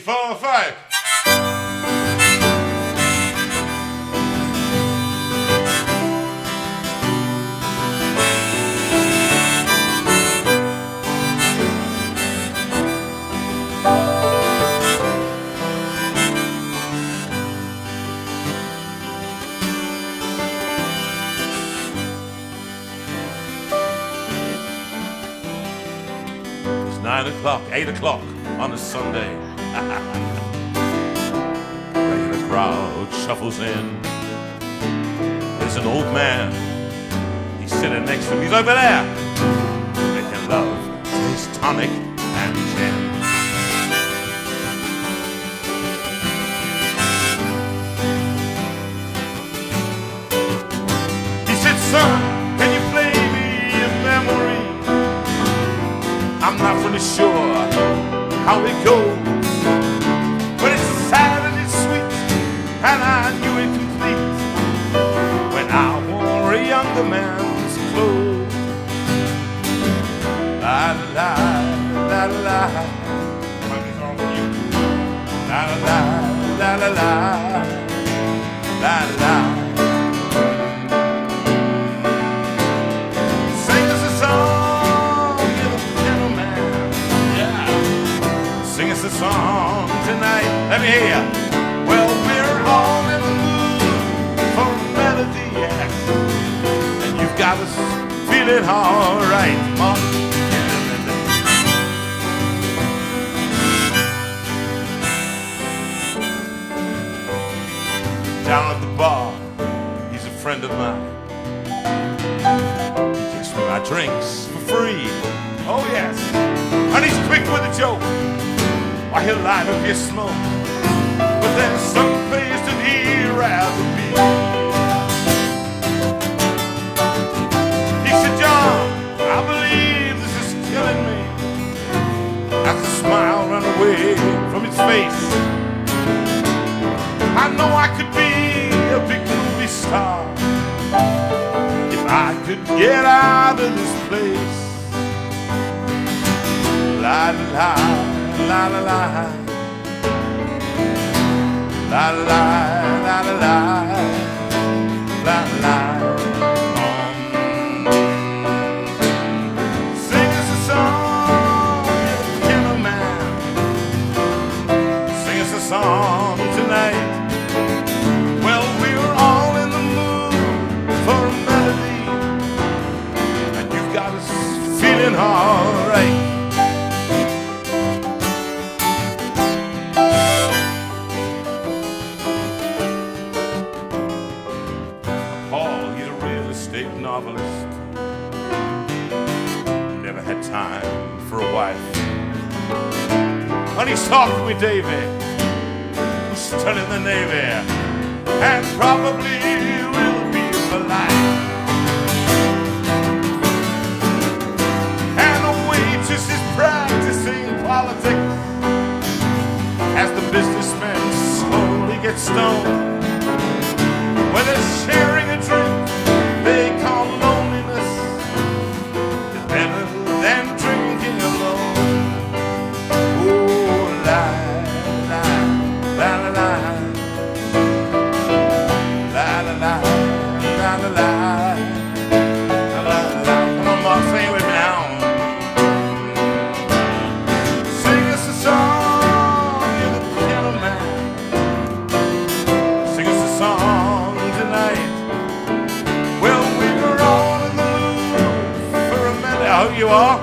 4, 5. It's 9 o'clock, 8 o'clock on a Sunday. Regular crowd shuffles in. There's an old man. He's sitting next to me. He's over there. Making love to his tonic and gin. He said, son, can you play me a memory? I'm not really sure how it goes, but it's sad and it's sweet, and I knew it complete when I wore a younger man's clothes. La la la la la. La la la la la la la. Sing us a song, you're the gentleman. Yeah. Sing us a song tonight. Let me hear you. Well, we're all in the mood for a melody, yes. And you've got us feeling all right, Mom. Down at the bar, he's a friend of mine. He gives me my drinks for free. Oh yes, and he's quick with a joke. Why, he'll light up your smoke, but there's some place that he'd rather be. He said, John, I believe this is killing me. As the smile ran away from his face, I know I could be a big movie star if I could get out of this place. La la la la la la la la la la la la. Sing us a song, piano man. Sing us a song tonight. Well, we were all in the mood for a melody, and you've got us feeling all right. Paul, he's a real estate novelist. Never had time for a wife. And he's talking with Davy, who's still in the Navy, and probably will be for life. And the waitress is practicing politics as the businessman slowly gets stoned. When they're sharing a drink they call loneliness, it's better than drinking alone. Oh, la la la la la. La la la la la la la la. Come on, Mark, sing it with me now. Sing us a song, you're the piano man. Sing us a song tonight. Well, we were all in the mood for a melody. I hope you are.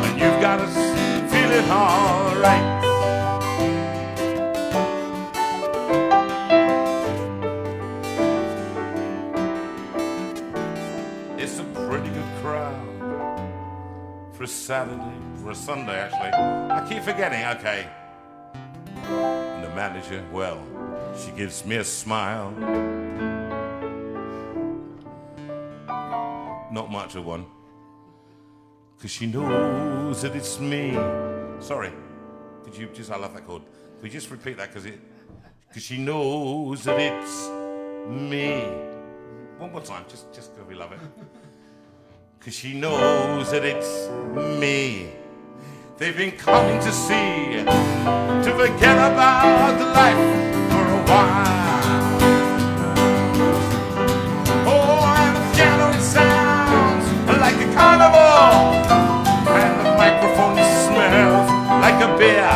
And you've got us feeling all right. It's a pretty good crowd for a Saturday, for a Sunday actually. I keep forgetting, okay. And the manager, well, she gives me a smile. Not much of one. 'Cause she knows that it's me. Sorry, could you just, I love that chord. Could you just repeat that, 'cause she knows that it's me. One more time, just 'cause we love it. 'Cause she knows that it's me. they've been coming to see, to forget about the life for a while. Oh, and the piano, it sounds like a carnival, and the microphone smells like a beer.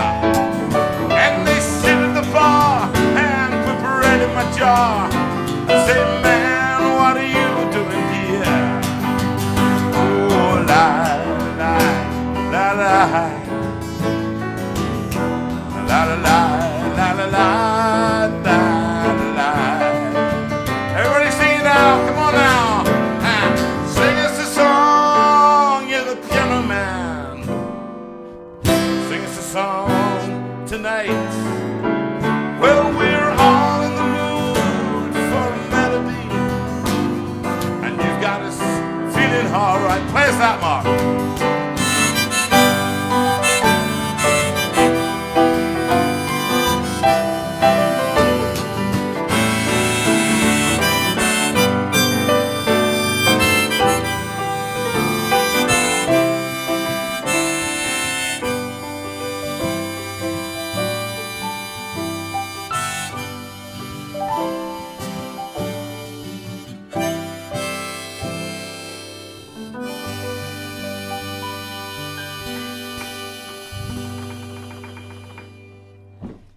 And they sit at the bar and put bread in my jar. Say, man, what are you doing here? Oh, la, la, la, la, la, la, la, la, la, la, la. Everybody sing it now, come on now. Sing us a song, you're the piano man. Sing us a song tonight. Well, we're all in the mood for a melody, and you've got us feeling all right. Play us that, Mark.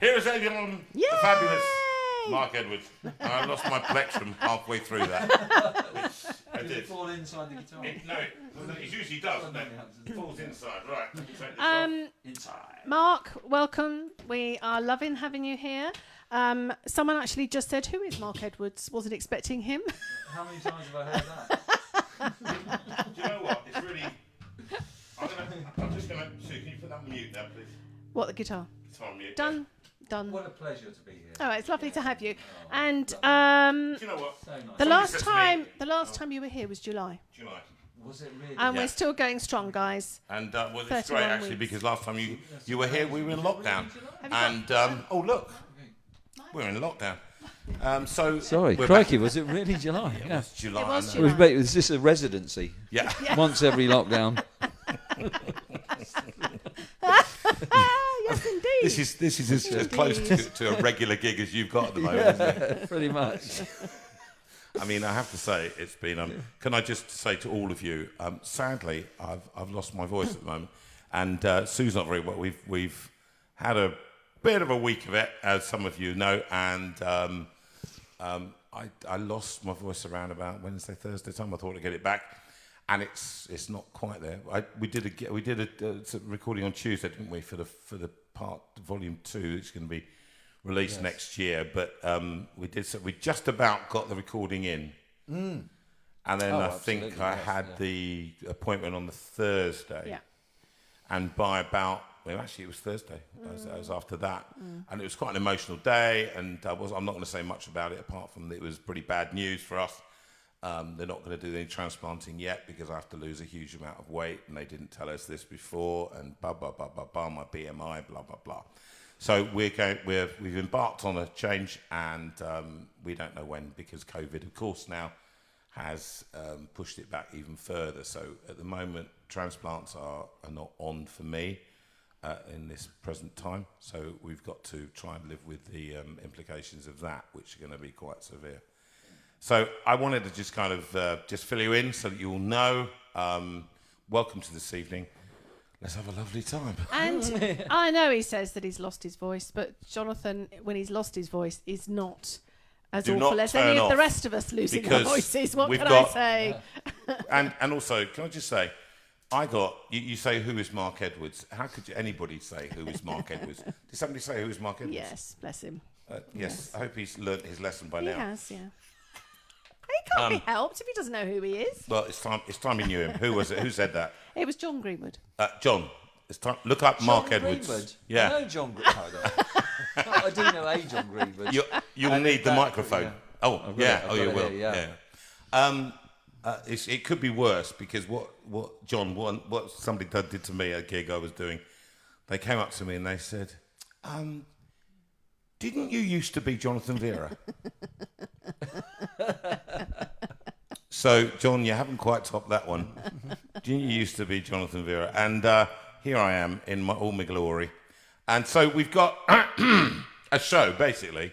Here is Adrian, the fabulous Mark Edwards. I lost my plectrum halfway through that. Which I did. It fall inside the guitar? No, it usually does. No, it falls inside. Right. Inside. Mark, welcome. We are loving having you here. Someone actually just said, "Who is Mark Edwards?" Wasn't expecting him. How many times have I heard that? Do you know what? It's really. I'm just gonna. Sue, can you put that on mute now, please? What, the guitar? It's on mute. Done. What a pleasure to be here. Oh, it's lovely to have you. And Do you know what? So nice. the last said to time you were here was July, July. Was it really? and Yeah. we're still going strong, guys. And well, it's 31 great actually weeks. because last time you were here, we were in lockdown. And oh look, we're in lockdown. So Sorry, we're crikey, back. was it really July? It Yeah. was July. It was I know. July. Was this a residency? Yeah. Once every lockdown. Yes, indeed. This is as close to a regular gig as you've got at the moment, isn't it? Pretty much. I mean, I have to say, it's been. Can I just say to all of you, sadly, I've lost my voice at the moment, and Sue's not very well. We've had a bit of a week of it, as some of you know, and I lost my voice around about Wednesday, Thursday time. I thought I'd get it back, and it's not quite there. We did a recording on Tuesday, didn't we, for the part volume 2? It's going to be released next year, but we just about got the recording in, and then I think I had the appointment on the Thursday, and by about actually it was Thursday. It was after that, and it was quite an emotional day, and I'm not going to say much about it apart from that it was pretty bad news for us. They're not going to do any transplanting yet because I have to lose a huge amount of weight, and they didn't tell us this before, and blah blah blah blah blah, my BMI, blah blah blah. So we've embarked on a change, and we don't know when, because COVID, of course, now has pushed it back even further. So at the moment, transplants are not on for me in this present time. So we've got to try and live with the implications of that, which are going to be quite severe. So I wanted to just kind of just fill you in so that you all know. Welcome to this evening. Let's have a lovely time. And I know he says that he's lost his voice, but Jonathan, when he's lost his voice, is not as Do awful not as any turn of the off, rest of us losing our because voices. What we've can got- I say? And also, can I just say, you say, who is Mark Edwards? How could anybody say, who is Mark Edwards? Did somebody say, who is Mark Edwards? Yes, bless him. Yes, I hope he's learnt his lesson by He now. has, yeah. He can't be helped if he doesn't know who he is. Well, it's time he knew him. Who was it? Who said that? It was John Greenwood. John. It's time. Look up Mark John Edwards. Greenwood? Yeah. I know John Greenwood. I do know a John Greenwood. You'll need the microphone. Yeah. Oh, I've got yeah. it, I've Oh, got you it will. here, Yeah. It could be worse, because what John, what somebody did to me at a gig I was doing, they came up to me and they said, didn't you used to be Jonathan Vera? So, John, you haven't quite topped that one. Didn't you used to be Jonathan Vera? And here I am in all my glory. And so we've got a show, basically,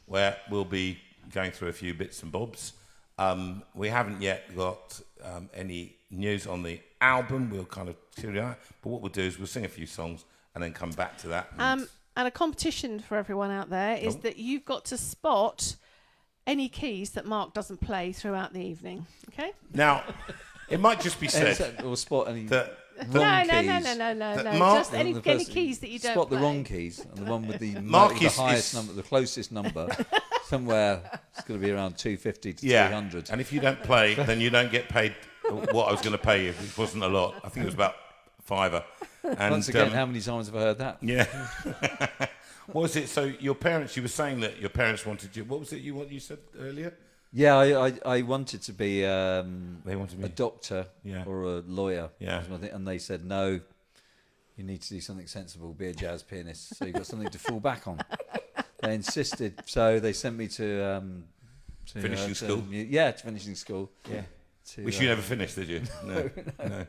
where we'll be going through a few bits and bobs. We haven't yet got any news on the album. We'll kind of do that. But what we'll do is we'll sing a few songs and then come back to that. And a competition for everyone out there is that you've got to spot any keys that Mark doesn't play throughout the evening. Okay? Now, it might just be said Or spot any that wrong keys. No. Mark- Just any keys that you don't Spot the play. wrong keys, and the one with the Mark the is- highest is- number, the closest number, somewhere it's going to be around 250 to 300. And if you don't play, then you don't get paid what I was going to pay you. It wasn't a lot. I think it was about £5. And Once again, how many times have I heard that? yeah. What was it? So your parents, you were saying that your parents wanted you. What was it you said earlier? Yeah, I wanted to be They wanted me. a doctor Yeah. or a lawyer. Yeah. And they said, no, you need to do something sensible, be a jazz pianist, so you've got something to fall back on. They insisted, so they sent me to Finishing school? To finishing school. Yeah. To, Which you never finished, did you? No. No.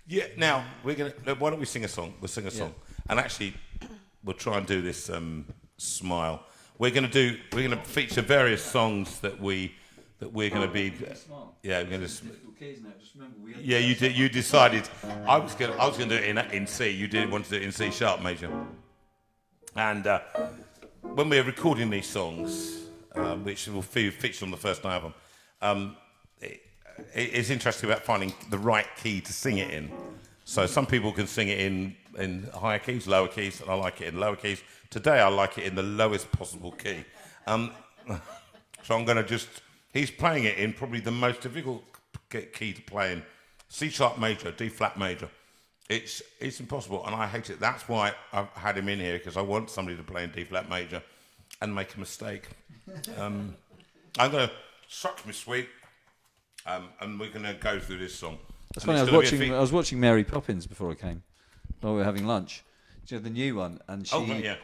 Yeah. Now we're gonna. Why don't we sing a song? We'll sing a song, and actually, we'll try and do this. Smile. We're gonna feature various songs that we're gonna be. Yeah, we're gonna. Yeah, you did. You decided. I was gonna do it in C. You did want to do it in C sharp major. And when we're recording these songs, which will feature on the first album, it's interesting about finding the right key to sing it in. So some people can sing it in higher keys, lower keys, and I like it in lower keys. Today I like it in the lowest possible key. So I'm going to he's playing it in probably the most difficult key to play in. C sharp major, D flat major. It's impossible, and I hate it. That's why I've had him in here, because I want somebody to play in D flat major and make a mistake. I'm going to suck me sweet, and we're going to go through this song. That's And funny. it's gonna be a I was watching Mary Poppins before I came, while we were having lunch. Do you know the new one? And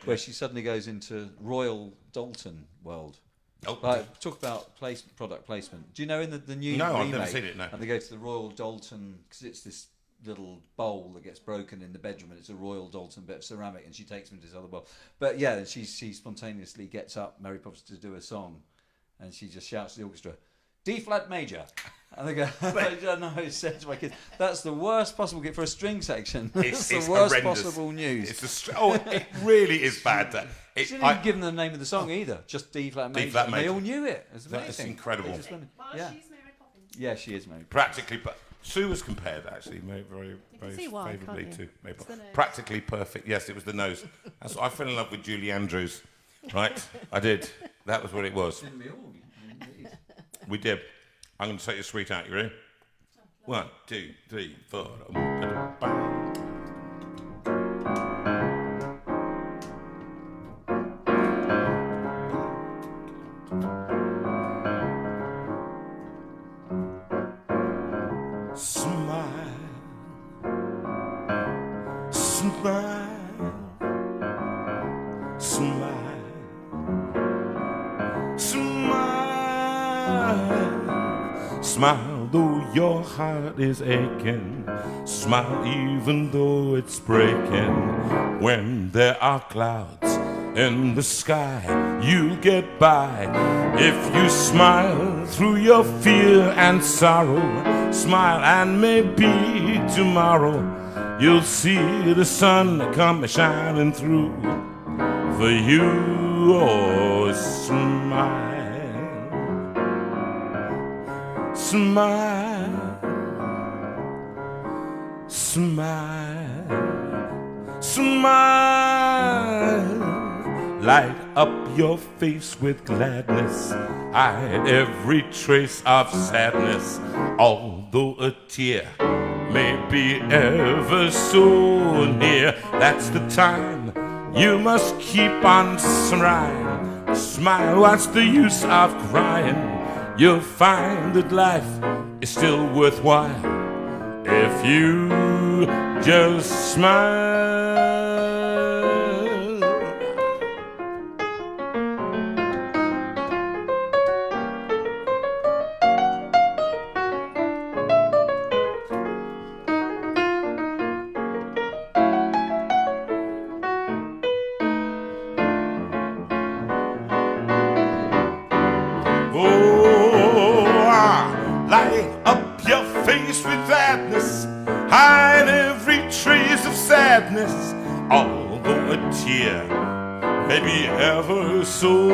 where she suddenly goes into Royal Dalton world. Oh. Like, talk about product placement. Do you know in the new remake? No, I've never seen it, no. And they go to the Royal Dalton, because it's this little bowl that gets broken in the bedroom, and it's a Royal Dalton bit of ceramic, and she takes him to this other bowl. But yeah, she spontaneously gets up, Mary Poppins, to do a song, and she just shouts to the orchestra, D flat major. And they go, I don't know how to say to my kids, that's the worst possible gift for a string section. It's the worst horrendous. possible news. It really is bad. She didn't even give them the name of the song either, just D flat major. flat And major. they all knew it. It's amazing. That is incredible. They just went, yeah. She's Mary Poppins. Yeah, she is Mary Poppins. Practically, but Sue was compared actually very see why, favourably can't to you? Mary It's Poppins. the nose. Practically perfect. Yes, it was the nose. That's I fell in love with Julie Andrews, right? I did. That was what it was. We did. I'm going to take your sweet out. You ready? 1, 2, 3, 4. Smile, smile, smile, smile, smile though your heart is aching, smile even though it's breaking. When there are clouds in the sky, you'll get by if you smile through your fear and sorrow. Smile and maybe tomorrow you'll see the sun come shining through for you. Oh, smile, smile, smile, smile. Light up your face with gladness, hide every trace of sadness. Although a tear may be ever so near, that's the time you must keep on smiling. Smile, what's the use of crying? You'll find that life is still worthwhile if you just smile. hide every trace of sadness, although a tear may be ever so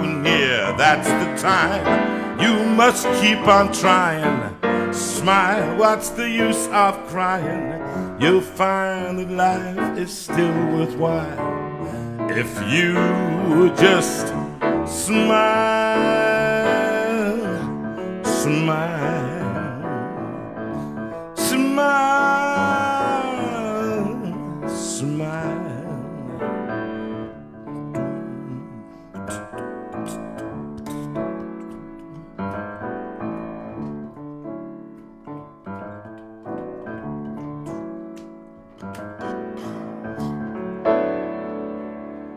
near. That's the time you must keep on trying. Smile, what's the use of crying? You'll find that life is still worthwhile if you just smile, smile, smile, smile.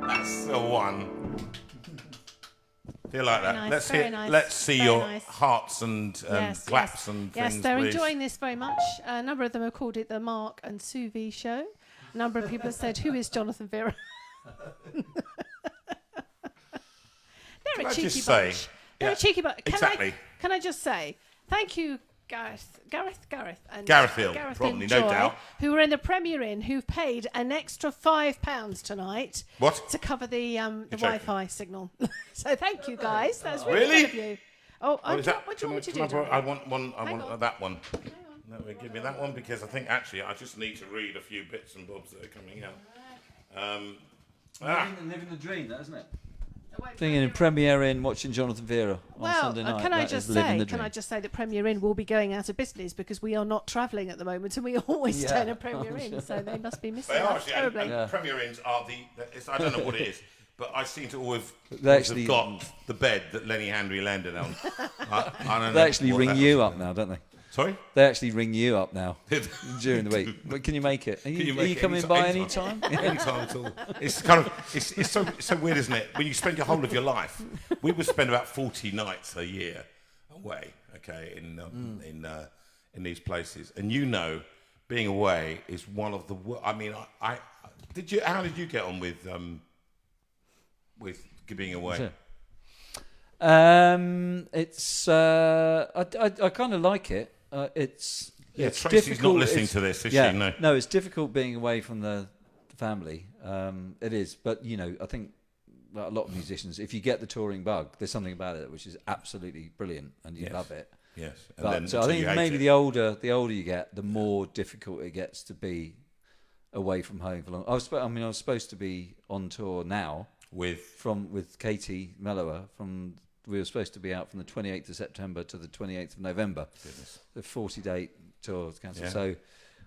That's the one. Feel like that. nice, Let's very hear. nice, Let's see very your nice. hearts and claps and Yes, things, they're please. enjoying this very much. A number of them have called it the Mark and Sue V show. A number of people have said, "Who is Jonathan Vera?" They're Can a I cheeky just say- bunch. They're yeah, a cheeky bunch. exactly. Can I just say thank you, Gareth, and Gareth Hill, Gareth probably, and no Joy, doubt. who were in the Premier Inn, who've paid an extra £5 tonight What? to cover the joking. Wi-Fi signal. So thank you, guys. That's really, Really? good of you. Oh, What is that? what do you want me to Can do? I want one. I Hang want on. that one. No, give me that one because I think actually I just need to read a few bits and bobs that are coming out. Living the dream, that isn't it? Wait, Thinking in Premier Inn, watching Jonathan Vera on Well, Sunday night. can I That just is living say? the Can dream. I just say that Premier Inn will be going out of business because we are not travelling at the moment, and we always Yeah. stay in a Premier Inn, so they must be missing They are us actually, terribly. and Yeah. Premier Inns are I don't know what it is, but I seem to always They actually- have got the bed that Lenny Henry landed on. I don't They know actually what ring that you was. up now, don't they? Sorry? They actually ring you up now during the week. But can you make it? Are Can you, you are make you it coming by any time? Anytime at all. It's kind of it's so weird, isn't it? When you spend your whole of your life, we would spend about 40 nights a year away, okay, in these places, and being away is one of the. I mean, I did you? How did you get on with being away? It's I kind of like it. It's Tracy's difficult. not listening It's- to this, is yeah, she? No. no, it's difficult being away from the family. It is, but I think a lot of musicians, if you get the touring bug, there's something about it which is absolutely brilliant, and you Yes. love it. Yes. But, so I think maybe the older you get, the more difficult it gets to be away from home for long. I was supposed to be on tour now with Katie Mellower we were supposed to be out from the 28th of September to the 28th of November. Goodness. The 40-day tour was cancelled. Yeah. So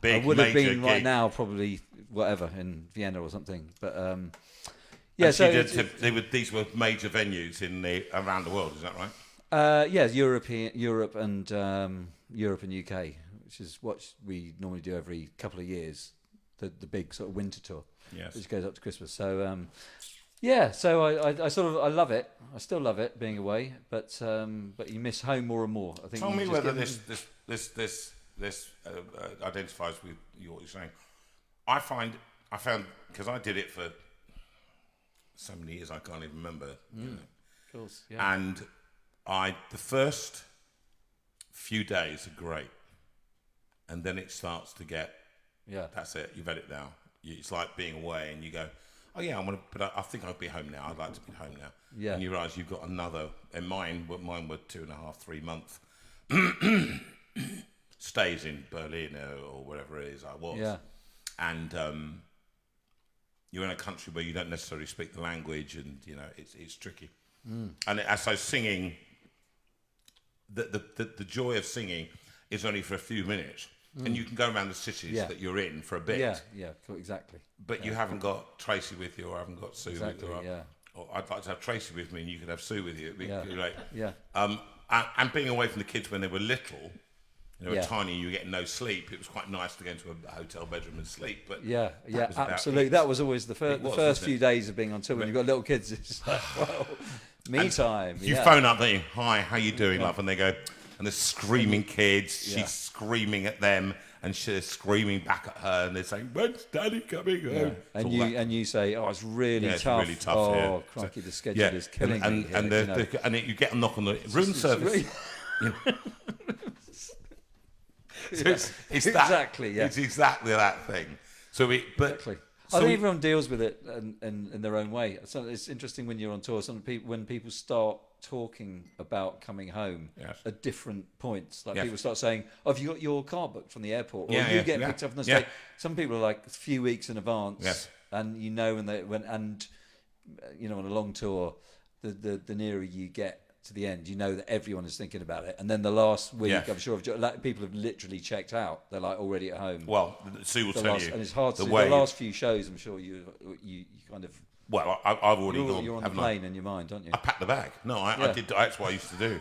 Big, I would have major been right gig. now probably whatever in Vienna or something. But Yeah, so these were major venues around the world. Is that right? Europe and UK, which is what we normally do every couple of years. The big sort of winter tour, Yes. which goes up to Christmas. So so I love it. I still love it being away, but you miss home more and more. I think. Tell you me just whether get- this identifies with what you're saying. I found because I did it for so many years I can't even remember. Of course, yeah. And the first few days are great, and then it starts to get. Yeah. That's it. You've had it now. It's like being away, and you go, "Oh yeah, but I think I'll be home now. I'd like to be home now." Yeah. And you realise you've got another. And mine were 2.5, 3 month stays in Berlin or wherever it is I was. Yeah. And you're in a country where you don't necessarily speak the language, and it's tricky. And so singing, the joy of singing is only for a few minutes. And you can go around the cities that you're in for a bit. Yeah, cool, exactly. But you haven't got Tracy with you, or haven't got Sue Exactly, with you. yeah. Or I'd like to have Tracy with me, and you could have Sue with you. It'd be great. Yeah. And being away from the kids when they were little, Yeah. tiny, and you were getting no sleep. It was quite nice to go into a hotel bedroom and sleep. But Yeah, that was about absolutely. it. That was always the It was, first wasn't few it? days of being on tour when you've got little kids. It's just like, well, me time. You yeah. phone up, don't you? Hi, how you doing, love? And they go, and they're screaming kids. Yeah. She's screaming at them, and she's screaming back at her, and they're saying, "When's Daddy coming home?" It's all that. And you say, "Oh, it's really Yeah, it's tough." really tough. Oh, yeah. crikey, the schedule is killing me. here, and you know. you get a knock on the room service. really- So it's that, exactly, yeah. It's exactly that thing. So Exactly. I think everyone deals with it in their own way. So it's interesting when you're on tour. When people start talking about coming home at different points, like people start saying, "Oh, have you got your car booked from the airport?" Or you get picked up from the state. Some people are like a few weeks in advance, and on a long tour, the nearer you get to the end, you know that everyone is thinking about it. And then the last week, I'm sure people have literally checked out. They're like already at home. Well, Sue will tell you. And it's hard to the last few shows, I'm sure you kind of... Well, I've already gone. You're on the plane in your mind, aren't you? I packed the bag. No, I did. That's what I used to do.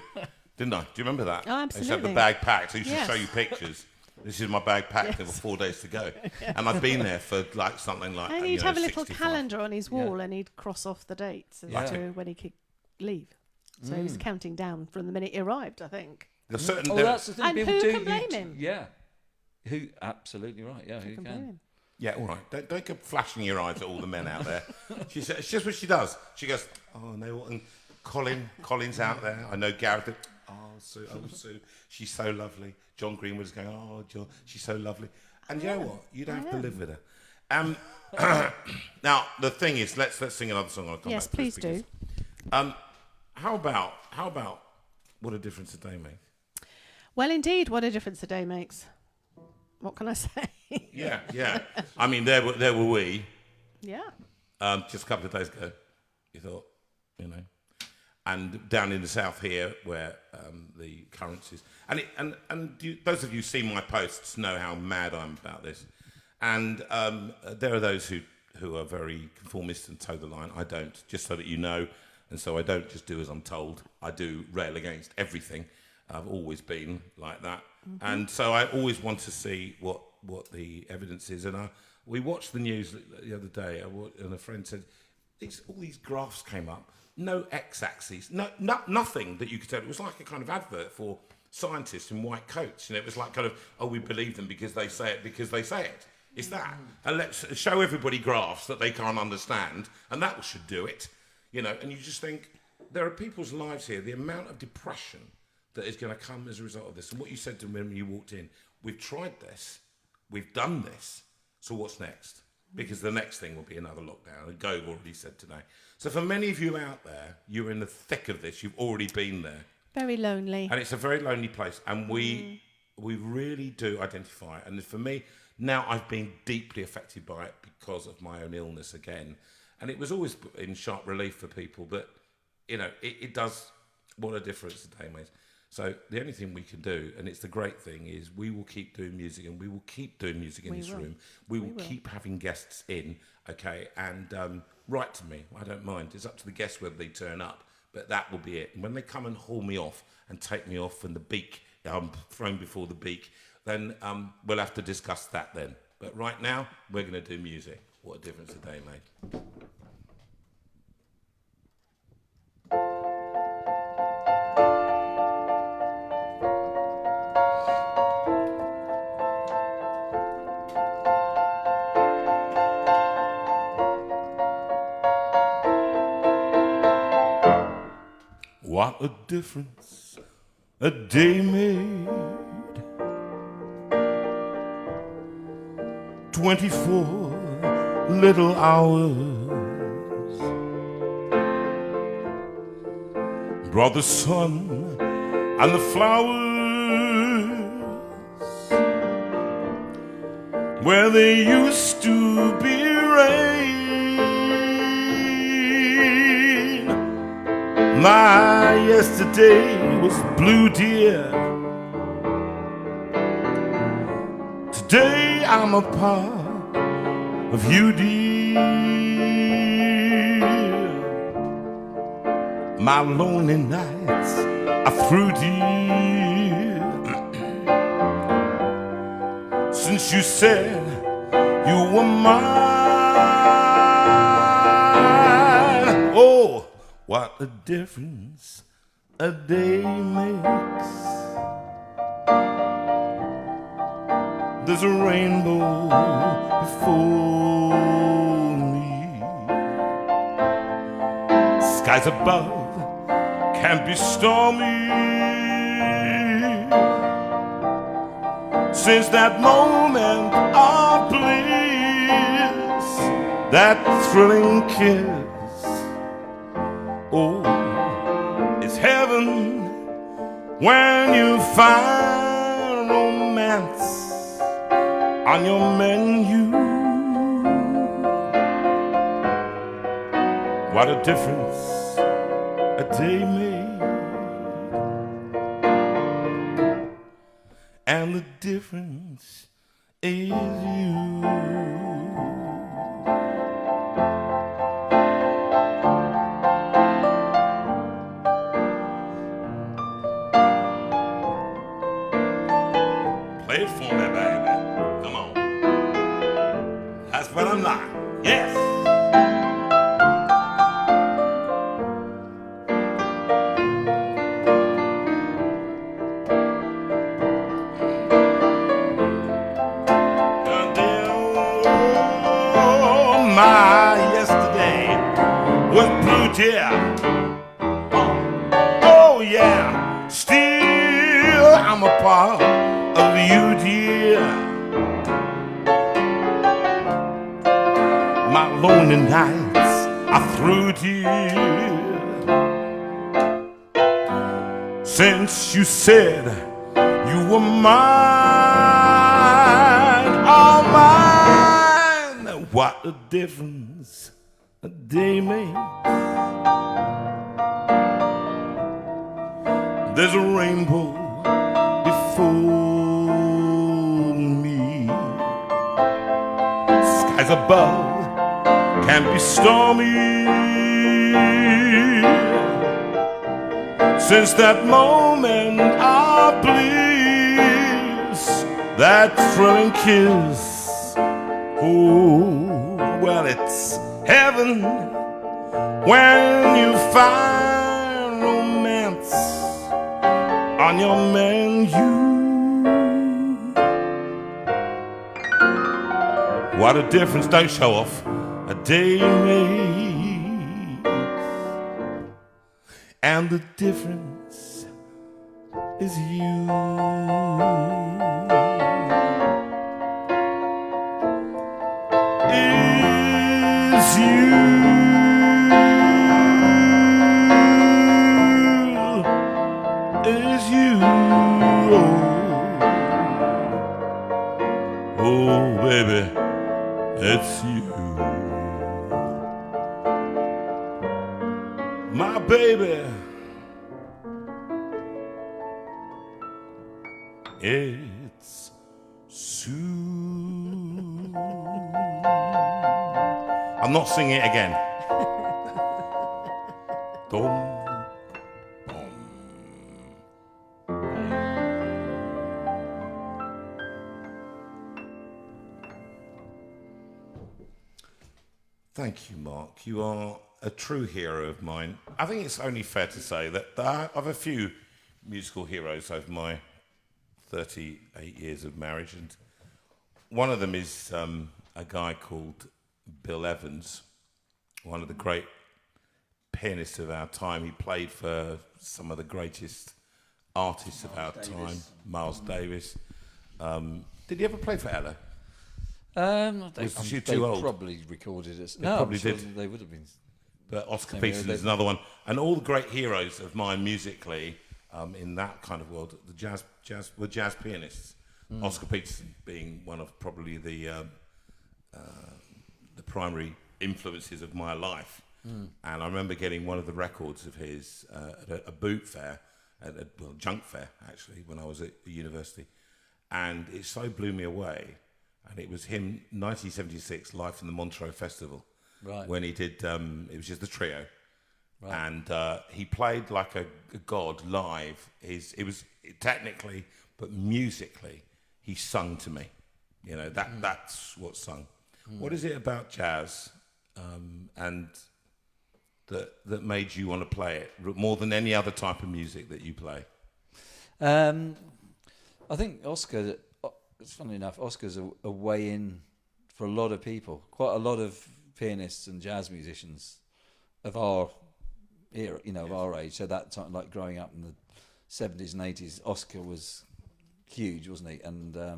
Didn't I? Do you remember that? Oh, absolutely. I used to have the bag packed. I used to show you pictures. This is my bag packed. There were 4 days to go. And I'd been there for something like... And he'd have a little 65. calendar on his wall and he'd cross off the dates as to when he could leave. So he was counting down from the minute he arrived, I think. There's certain... that's the thing. And people who do, can blame him? Yeah. Who? Absolutely right. Yeah, who Blame can? him? Yeah, all right. Don't go flashing your eyes at all the men out there. She says, it's just what she does. She goes, "Oh no," and Colin's out there. I know Gareth. Sue, she's so lovely. John Greenwood's going, "Oh, John, she's so lovely." And you know what? You don't have to live with her. Now the thing is, let's sing another song. I'll come Yes, back to please this do. How about what a difference a day makes? Well, indeed, what a difference a day makes. What can I say? Yeah. I mean, there were we. Yeah. Just a couple of days ago, you thought, and down in the south here where the currencies and those of you who see my posts know how mad I'm about this, and there are those who are very conformist and toe the line. I don't, just so that you know, and so I don't just do as I'm told. I do rail against everything. I've always been like that, and so I always want to see what the evidence is. And we watched the news the other day, and a friend said, all these graphs came up, no x-axis, nothing that you could tell. It was like a kind of advert for scientists in white coats. It was like kind of, oh, we believe them because they say it. It's that. And let's show everybody graphs that they can't understand, and that should do it. And you just think, there are people's lives here, the amount of depression that is going to come as a result of this. And what you said to me when you walked in, we've tried this, we've done this, so what's next? Because the next thing will be another lockdown, and Gove already said today. So for many of you out there, you're in the thick of this, you've already been there. Very lonely. And it's a very lonely place, and we really do identify it. And for me, now I've been deeply affected by it because of my own illness again. And it was always in sharp relief for people, but, it does, what a difference a day makes. So the only thing we can do, and it's the great thing, is we will keep doing music, and we will keep doing music in this room. We will keep having guests in, okay? And write to me. I don't mind. It's up to the guests whether they turn up, but that will be it. And when they come and haul me off and take me off, and the beak, I'm thrown before the beak, then we'll have to discuss that then. But right now, we're going to do music. What a difference a day made. What a difference a day made. 24 little hours brought the sun and the flowers where they used to be rain. My yesterday was blue, dear. Today I'm a part of you, dear. My lonely nights are through, dear. Since you said you were mine. Oh, what a difference a day makes. There's a rainbow before me. Skies above can be stormy. since that moment of bliss, that thrilling kiss. Oh, it's heaven when you find romance on your menu. What a difference a day made, and the difference is you. Play it for me, baby. Come on. That's what I'm like. Yes. Oh, my yesterday was blue, dear. Oh, yeah. Still, I'm a part of you, dear. My lonely nights are through, dear. Since you said you were mine, all mine. What a difference a day makes. There's a rainbow before me. Skies above can be stormy. Since that moment of bliss, that thrilling kiss. Oh, well, it's heaven when you find romance on your menu. What a difference, don't show off, a day makes. And the difference is you. Is you. Is you. Oh, baby, it's you. My baby, it's Sue. I'm not singing it again. Dum, dum. Thank you, Mark. You are a true hero of mine. I think it's only fair to say that I have a few musical heroes over my 38 years of marriage, and one of them is a guy called Bill Evans, one of the great pianists of our time. He played for some of the greatest artists of our time, Miles Davis. Did he ever play for Ella? Was she too old? Probably recorded it. No, probably sure did. They would have been. But Oscar Peterson is another one, and all the great heroes of mine musically in that kind of world, the jazz pianists. Oscar Peterson being one of probably the primary influences of my life. And I remember getting one of the records of his at a boot fair, junk fair actually, when I was at university, and it so blew me away. And it was him, 1976, live from the Montreux Festival. Right. When he did, it was just the trio. Right. And he played like a god live. It was technically, but musically, he sung to me. You know, that's what's sung. What is it about jazz and that made you want to play it more than any other type of music that you play? I think Oscar, it's funny enough, Oscar's a way in for a lot of people. Quite a lot of pianists and jazz musicians of our era, of our age. So that time, like growing up in the 70s and 80s, Oscar was huge, wasn't he? And there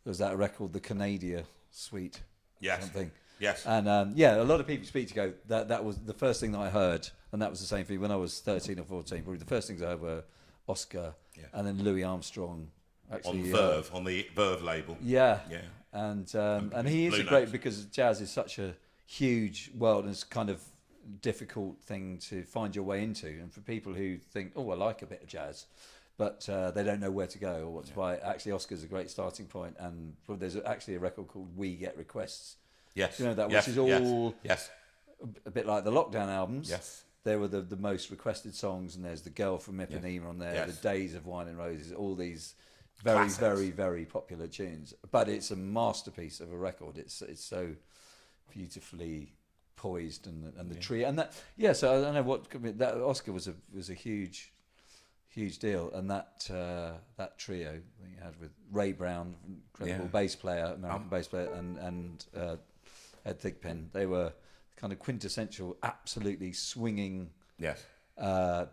was that record, the Canada Suite, Yes. something. Yes. And a lot of people speak to go, that was the first thing that I heard, and that was the same thing when I was 13 or 14. Probably the first things I heard were Oscar, and then Louis Armstrong. Actually, on the Verve label. Yeah. Yeah. And he is Blue a great, Notes. because jazz is such a huge world, and it's kind of difficult thing to find your way into. And for people who think, oh, I like a bit of jazz, but they don't know where to go or what to buy, actually Oscar's a great starting point. And there's actually a record called We Get Requests. Yes. You know that, yes. which is all Yes. a bit like the Lockdown albums. Yes. They were the most requested songs, and there's The Girl from Ipanema on there, Yes. The Days of Wine and Roses, all these very, Classics. very, very popular tunes. But it's a masterpiece of a record. It's so beautifully poised, and the tree, and that, so I don't know what that Oscar was a huge deal, and that trio that you had with Ray Brown, incredible bass player, American bass player, and Ed Thigpen, they were kind of quintessential, absolutely swinging, Yes.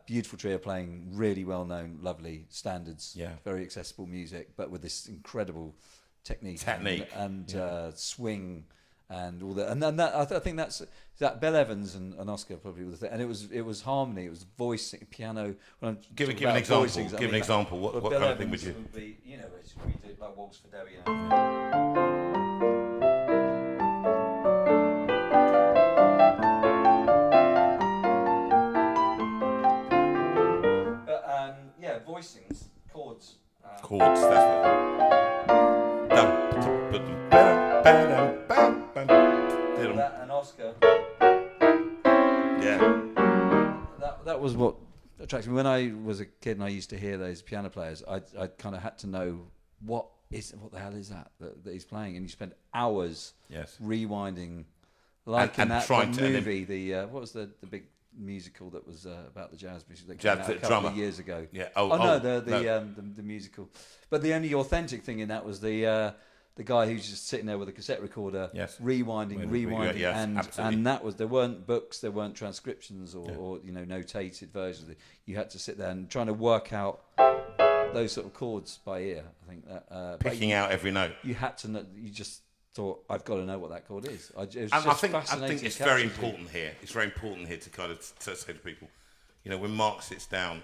beautiful trio, playing really well-known, lovely standards, Yeah. very accessible music, but with this incredible technique and swing and all that. And then I think that's that Bill Evans and Oscar probably were the thing. And it was harmony, it was voicing, piano. When I'm Give talking an about example. voicings, I Give an mean, example. What Bill kind of Evans thing would you? would be, it's we did like Waltz for Derry, But voicings, chords. Chords. That's what. That and Oscar. Yeah. That was what attracted me when I was a kid, and I used to hear those piano players. I kind of had to know what the hell is that he's playing, and you spend hours rewinding, like and in trying that to- movie. What was the big musical that was about the jazz music that came Jazz out a couple Drummer. of years ago? Yeah. The musical. But the only authentic thing in that was the guy who's just sitting there with a cassette recorder, rewinding, yes, and absolutely. that was, there weren't books, there weren't transcriptions or notated versions. You had to sit there and trying to work out those sort of chords by ear. I think that Picking out every note. you had to know. You just thought, I've got to know what that chord is. And I think it's very important here. It's very important here to kind of to say to people, when Mark sits down,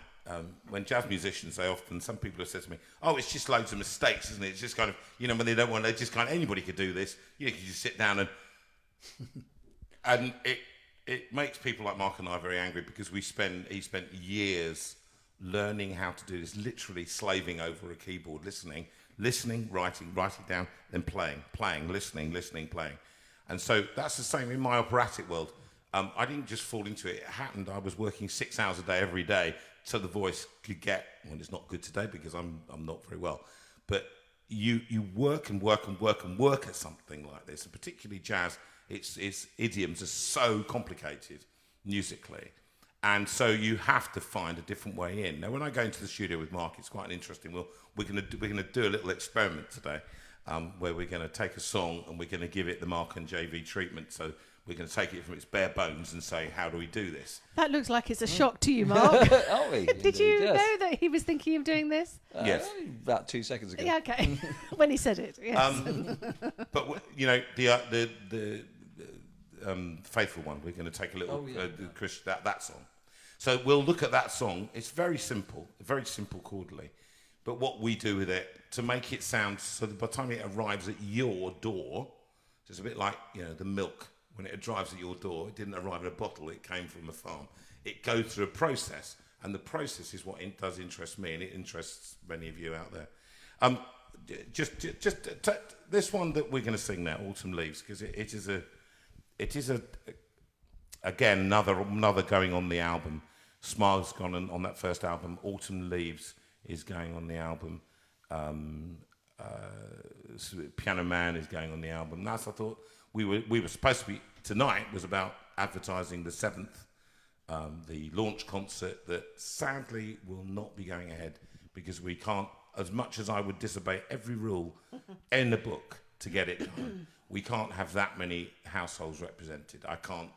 when jazz musicians, some people have said to me, oh, it's just loads of mistakes, isn't it? It's just kind of, when they don't want, they just kind of, anybody could do this. You could just sit down and it makes people like Mark and I very angry, because he spent years learning how to do this, literally slaving over a keyboard, listening, writing down, then playing, listening, playing. And so that's the same in my operatic world. I didn't just fall into it. It happened. I was working 6 hours a day every day, so the voice could get, well, it's not good today because I'm not very well. But you work at something like this, and particularly jazz, its idioms are so complicated musically. And so you have to find a different way in. Now, when I go into the studio with Mark, it's quite interesting. We're going to do a little experiment today, where we're going to take a song and we're going to give it the Mark and JV treatment. So we're going to take it from its bare bones and say, how do we do this? That looks like it's a shock to you, Mark. Are we? Did you know that he was thinking of doing this? Yes. Only about 2 seconds ago. Yeah, okay. When he said it, yes. But the Faithful One, we're going to take a little that song. So we'll look at that song. It's very simple chordally. But what we do with it to make it sound so that by the time it arrives at your door, it's a bit like the milk. When it arrives at your door, it didn't arrive in a bottle, it came from a farm. It goes through a process, and the process is what does interest me, and it interests many of you out there. Just this one that we're going to sing now, Autumn Leaves, because it is again another going on the album. Smile's gone on that first album. Autumn Leaves is going on the album. Piano Man is going on the album. That's, I thought, we were supposed to be, tonight was about advertising the 7th, the launch concert that sadly will not be going ahead, because we can't, as much as I would disobey every rule in the book to get it done, we can't have that many households represented. I can't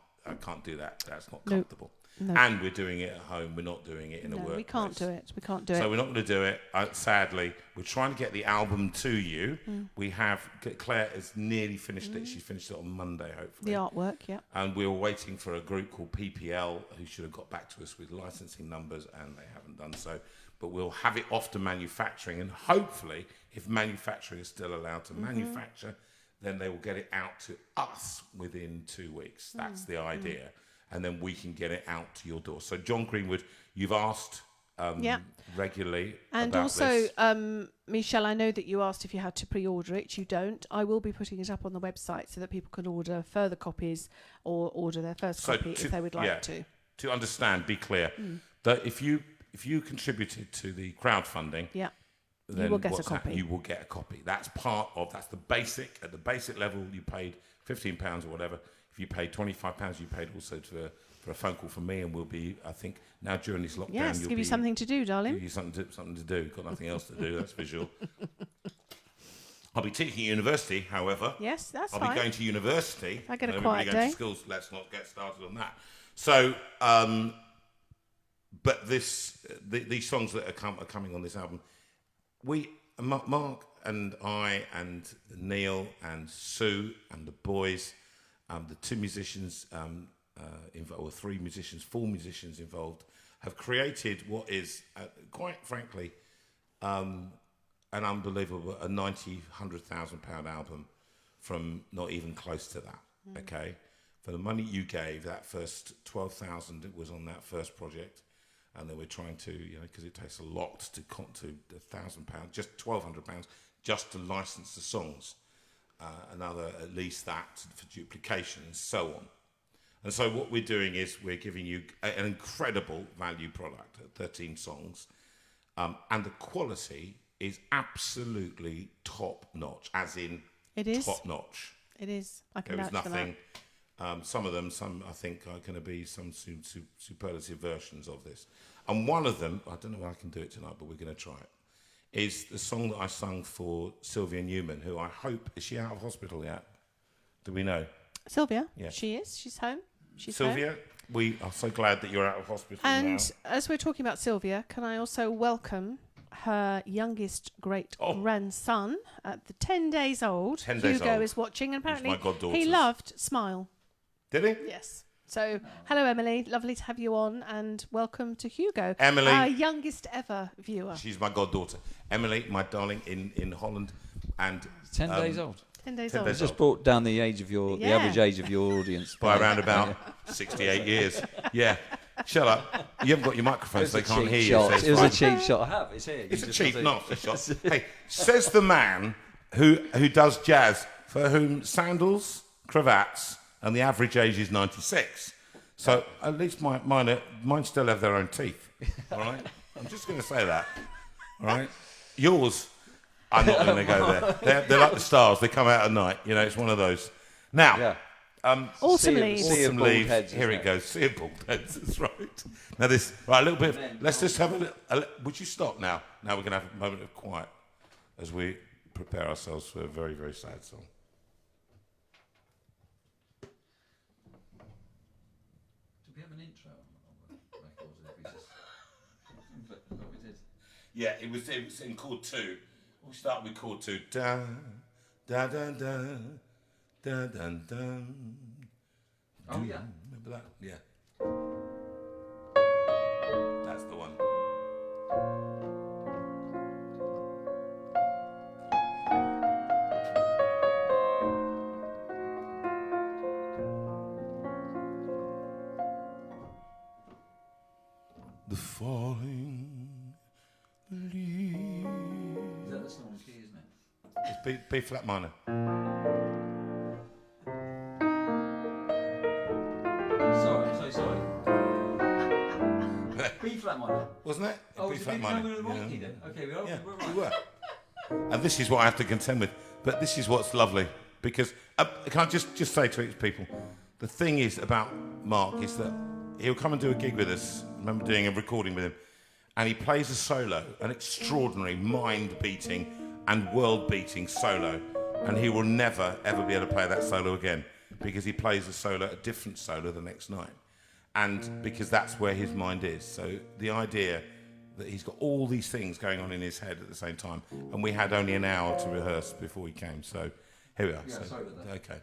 do that. That's not comfortable. No. And we're doing it at home. We're not doing it in a workplace. we can't do it. We can't do So it. we're not going to do it, sadly. We're trying to get the album to you. We have, Claire has nearly finished it. She's finished it on Monday, hopefully. The artwork, yeah. And we were waiting for a group called PPL who should have got back to us with licensing numbers, and they haven't done so. But we'll have it off to manufacturing, and hopefully, if manufacturing is still allowed to manufacture, then they will get it out to us within 2 weeks. That's the idea. And then we can get it out to your door. So, John Greenwood, you've asked regularly and about also, this. Michelle, I know that you asked if you had to pre-order it. You don't. I will be putting it up on the website so that people can order further copies or order their first copy if they would like to. To understand, be clear, that if you contributed to the crowdfunding, then you will get a copy. You will get a copy. That's that's the basic. At the basic level, you paid £15 or whatever. If you paid £25, you paid also for a phone call from me, and we'll be, I think, now during this lockdown. Yes, give you something to do, darling. Give you something to do. Got nothing else to do, that's for sure. I'll be teaching at university, however. Yes, that's I'll fine. be going to university. I get a Everybody quiet going day. to schools. Let's not get started on that. So, but these songs that are coming on this album, Mark and I and Neil and Sue and the boys, the two musicians involved, or four musicians involved, have created what is, quite frankly, an unbelievable, a £100,000 album from not even close to that. Okay, for the money you gave, that first 12,000, it was on that first project, and then we're trying to, because it takes a lot to £1,000, just £1,200 just to license the songs, another at least that for duplication and so on. And so what we're doing is we're giving you an incredible value product at 13 songs, and the quality is absolutely top notch, as in It is. top notch. It is. I can There is vouch for that. nothing. Some I think are going to be some superlative versions of this. And one of them, I don't know if I can do it tonight, but we're going to try it, is the song that I sung for Sylvia Newman, who I hope, is she out of hospital yet? Do we know? Sylvia, Yeah. she is. She's home. She's home. Sylvia, we are so glad that you're out of hospital And now. as we're talking about Sylvia, can I also welcome her youngest great-grandson at the 10 days old. 10 days Hugo old. is watching, and apparently my goddaughters. he loved Smile. Did he? Yes. So, hello, Emily. Lovely to have you on, and welcome to Hugo, Emily. our youngest ever viewer. She's my goddaughter. Emily, my darling, in Holland. And 10 days old. 10 days 10 old. days Just brought down the age of the Yeah. average age of your audience by around about 68 years. Yeah. Shut up. You haven't got your microphone, so they can't hear you. So it's It was fine. a cheap shot. I have. It's here. It's a cheap, nasty shot. Hey, says the man who does jazz, for whom sandals, cravats, and the average age is 96. So at least mine still have their own teeth. All right? I'm just going to say that. All right? Yours, I'm not going to go there. They're like the stars. They come out at night. It's one of those. Now, Yeah. Autumn Sea of- leaves. sea of Awesome bald leaves. heads, Here isn't it it? goes. See a bald heads. That's right. Now this. Right, a little bit. Let's just have would you stop now? Now we're going to have a moment of quiet as we prepare ourselves for a very, very sad song. Did we have an intro on the record? We did. Yeah, it was in chord 2. We'll start with chord 2. Da da da da da da da. Oh, yeah. Remember that? Yeah. That's the one. The falling leaves. Is that the song key, isn't it? It's B flat minor. Sorry, I'm so sorry. B flat minor. Wasn't it? Oh, B was it flat B? minor. No, we were wrong Yeah. key then. Okay, we are. Yeah, We're we right. were. And this is what I have to contend with. But this is what's lovely. Because, can I just say to people, the thing is about Mark is that he'll come and do a gig with us. I remember doing a recording with him. And he plays a solo, an extraordinary, mind-beating and world-beating solo. And he will never, ever be able to play that solo again because he plays a different solo the next night. and because that's where his mind is. So the idea that he's got all these things going on in his head at the same time, and we had only an hour to rehearse before he came. So here we are. Yeah, sorry about that. Okay.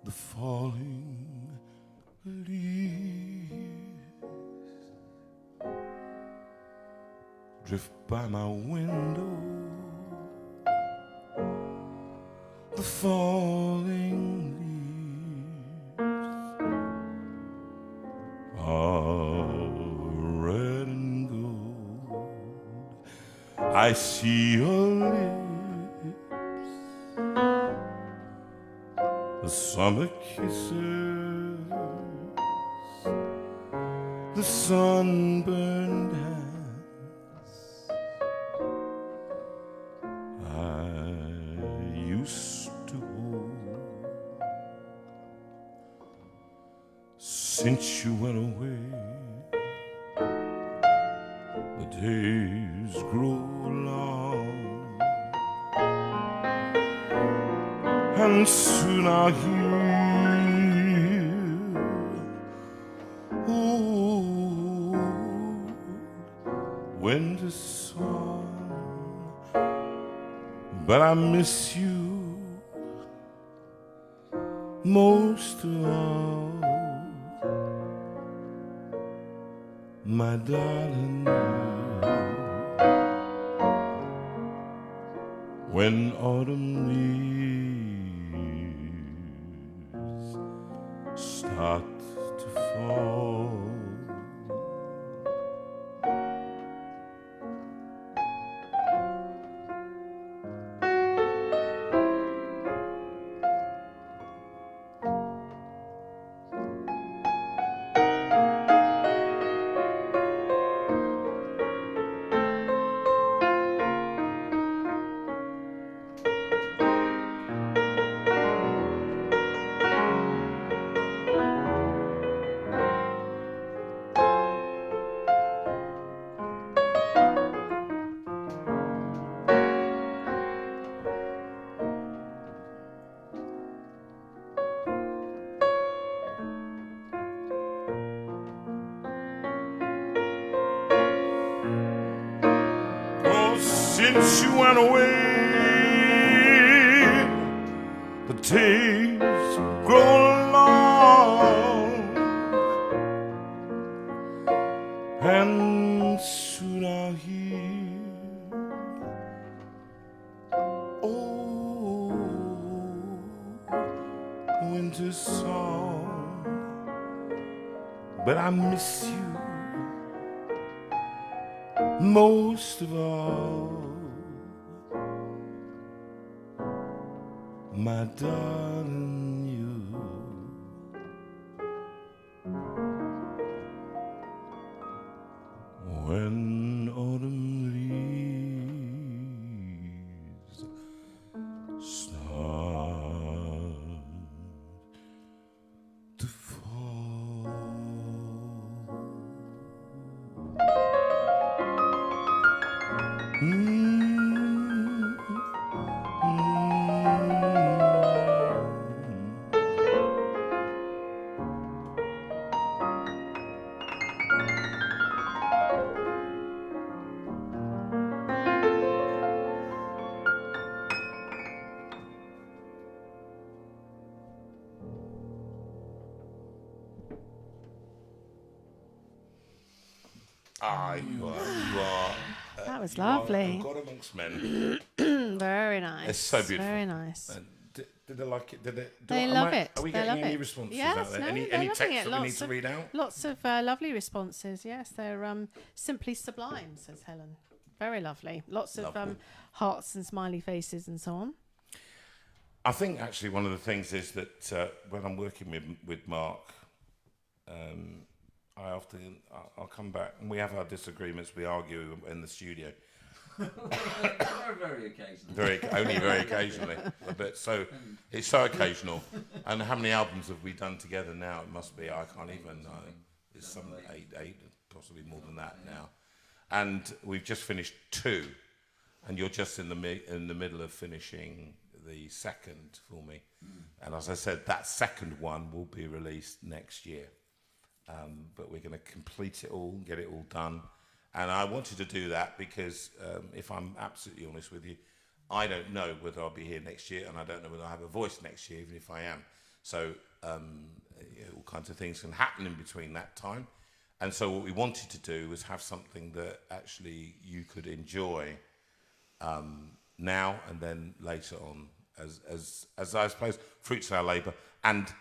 The falling leaves drift by my window. The falling leaves are red and gold. I see your lips, the summer kisses, the sunburned hands I used to hold. Since you went away, the days grow long, and soon I'll hear old winter song. But I miss you most of all, my darling. When autumn leaves start to fall, since you went away, the days grow long, and soon I'll hear old winter song. But I miss you most of all, my darling, you. When autumn leaves start to fall. You are. That was you are lovely. a God amongst men. Very nice. It's so beautiful. Very nice. Did they like it? They love it. Are we They getting love any it. responses Yes, out there? no, Any they're text loving it. that we need to read out? Lots of lovely responses. Yes, they're simply sublime, says Helen. Very lovely. Lots of hearts and smiley faces and so on. I think actually one of the things is that when I'm working with Mark, I'll come back and we have our disagreements, we argue in the studio, Very occasionally. Only very occasionally. But so it's so occasional. And how many albums have we done together now? It must be, I can't even know. It's some eight, possibly more than that now. And we've just finished 2, and you're just in the middle of finishing the second for me. And as I said, that second one will be released next year. But we're going to complete it all, get it all done. And I wanted to do that because, if I'm absolutely honest with you, I don't know whether I'll be here next year, and I don't know whether I'll have a voice next year, even if I am. So all kinds of things can happen in between that time. And so what we wanted to do was have something that actually you could enjoy now and then later on, as I suppose, fruits of our labour, and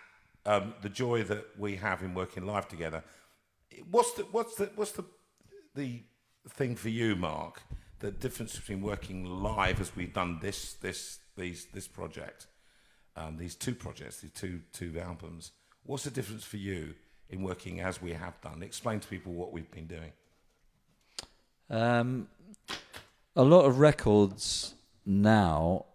the joy that we have in working live together. What's the thing for you, Mark? The difference between working live as we've done this project, these 2 projects, these two albums. What's the difference for you in working as we have done? Explain to people what we've been doing. A lot of records now,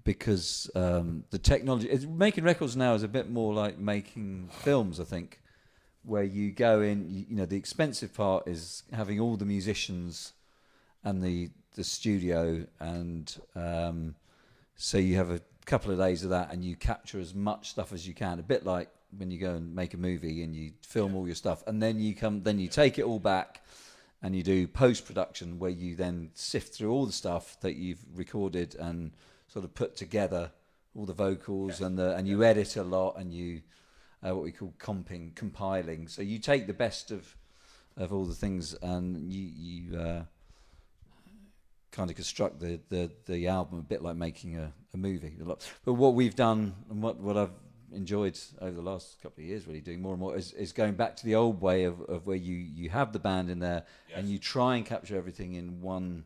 because the technology, making records now is a bit more like making films, I think, where you go in, the expensive part is having all the musicians and the studio, and so you have a couple of days of that and you capture as much stuff as you can, a bit like when you go and make a movie and you film all your stuff, and then you take it all back and you do post-production, where you then sift through all the stuff that you've recorded and sort of put together, all the vocals, and you edit a lot, and you what we call compiling. So you take the best of all the things, and you kind of construct the album a bit like making a movie. But what we've done, and what I've enjoyed over the last couple of years, really doing more and more, is going back to the old way of where you have the band in there, and you try and capture everything in one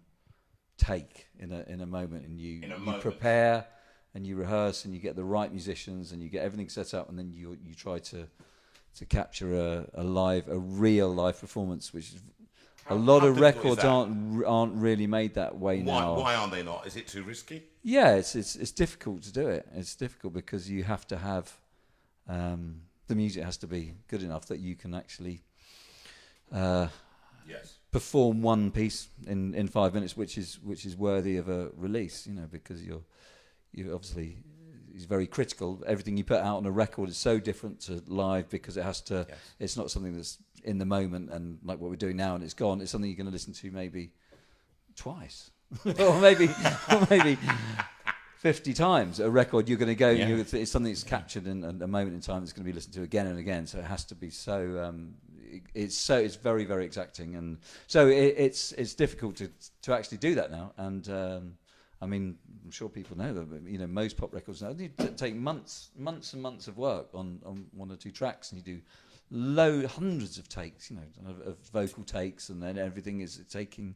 take in a moment, and you prepare and you rehearse and you get the right musicians and you get everything set up, and then you try to capture a real live performance, which is a lot of records aren't really made that way now. Why aren't they not? Is it too risky? Yeah, it's difficult to do it. It's difficult because you have to have the music has to be good enough that you can actually perform one piece in 5 minutes, which is worthy of a release. Because you obviously is very critical. Everything you put out on a record is so different to live, because it has to. Yes. It's not something that's in the moment and like what we're doing now and it's gone. It's something you're going to listen to maybe twice, or maybe 50 times. A record you're going to go. It's something that's captured in a moment in time that's going to be listened to again and again. So it has to be so. It's very, very exacting, and so it's difficult to actually do that now. And I mean, I'm sure people know that, but, most pop records now, they take months and months of work on 1 or 2 tracks, and you do hundreds of takes, of vocal takes, and then everything is taking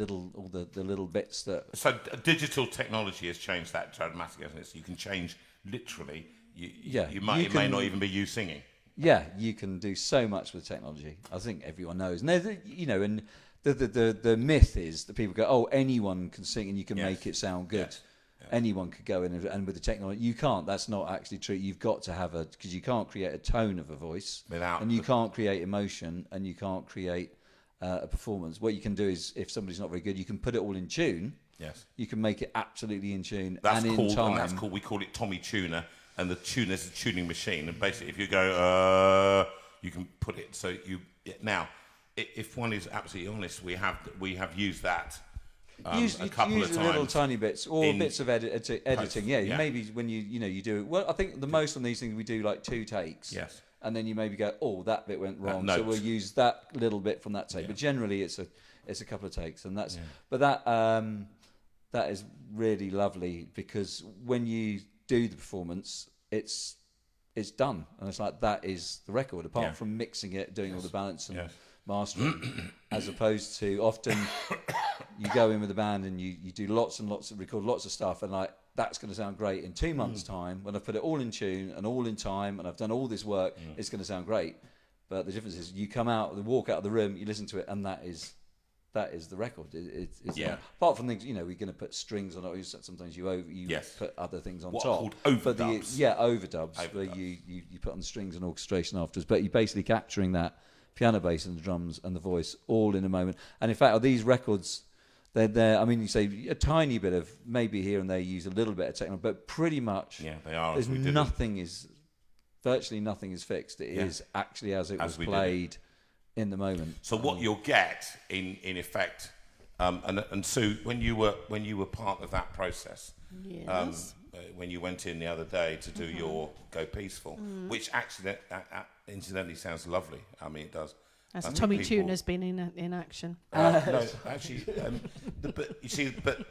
all the little bits that. So digital technology has changed that dramatically, hasn't it? So you can change literally. It may not even be you singing. Yeah, you can do so much with technology. I think everyone knows, and and the myth is that people go, oh, anyone can sing and you can make it sound good. Yes. Yeah. Anyone could go in and with the technology, you can't. That's not actually true. You've got to have because you can't create a tone of a voice and you can't create emotion, and you can't create a performance. What you can do is, if somebody's not very good, you can put it all in tune. Yes. You can make it absolutely in tune. That's and cool. In time. And that's cool. We call it Tommy Tuner, and the tuner's a tuning machine. And basically, if you go, you can put it so you now. If one is absolutely honest, we have used that a couple of times. Little tiny bits, or bits of editing. Yeah, maybe when you do it. Well, I think the most on these things we do like 2 takes. Yes. And then you maybe go, oh, that bit went wrong, so we'll use that little bit from that take. Yeah. But generally, it's a couple of takes, and that's. Yeah. But that is really lovely, because when you do the performance, it's done, and it's like that is the record. Apart from mixing it, doing all the balance and. Yes. Mastering, as opposed to often you go in with a band and you do lots and lots of record lots of stuff, and like that's going to sound great in 2 months' time when I've put it all in tune and all in time and I've done all this work. It's going to sound great, but the difference is you walk out of the room, you listen to it, and that is that is the record. It's Yeah. not, apart from things, we're going to put strings on it. Sometimes you Yes. put other things on What top. are called overdubs. Overdubs, where you put on the strings and orchestration afterwards. But you're basically capturing that piano, bass, and the drums and the voice all in a moment. And in fact, these records, they're I mean, you say a tiny bit of maybe here and there use a little bit of techno, but pretty much they are. there's virtually nothing is fixed. It is actually as it was played in the moment. So what you'll get in effect, and Sue, when you were part of that process, Yes. when you went in the other day to do your Go Peaceful, which actually incidentally sounds lovely. I mean, it does. As I think Tommy people- Tuner's been in action. no, actually, but you see, but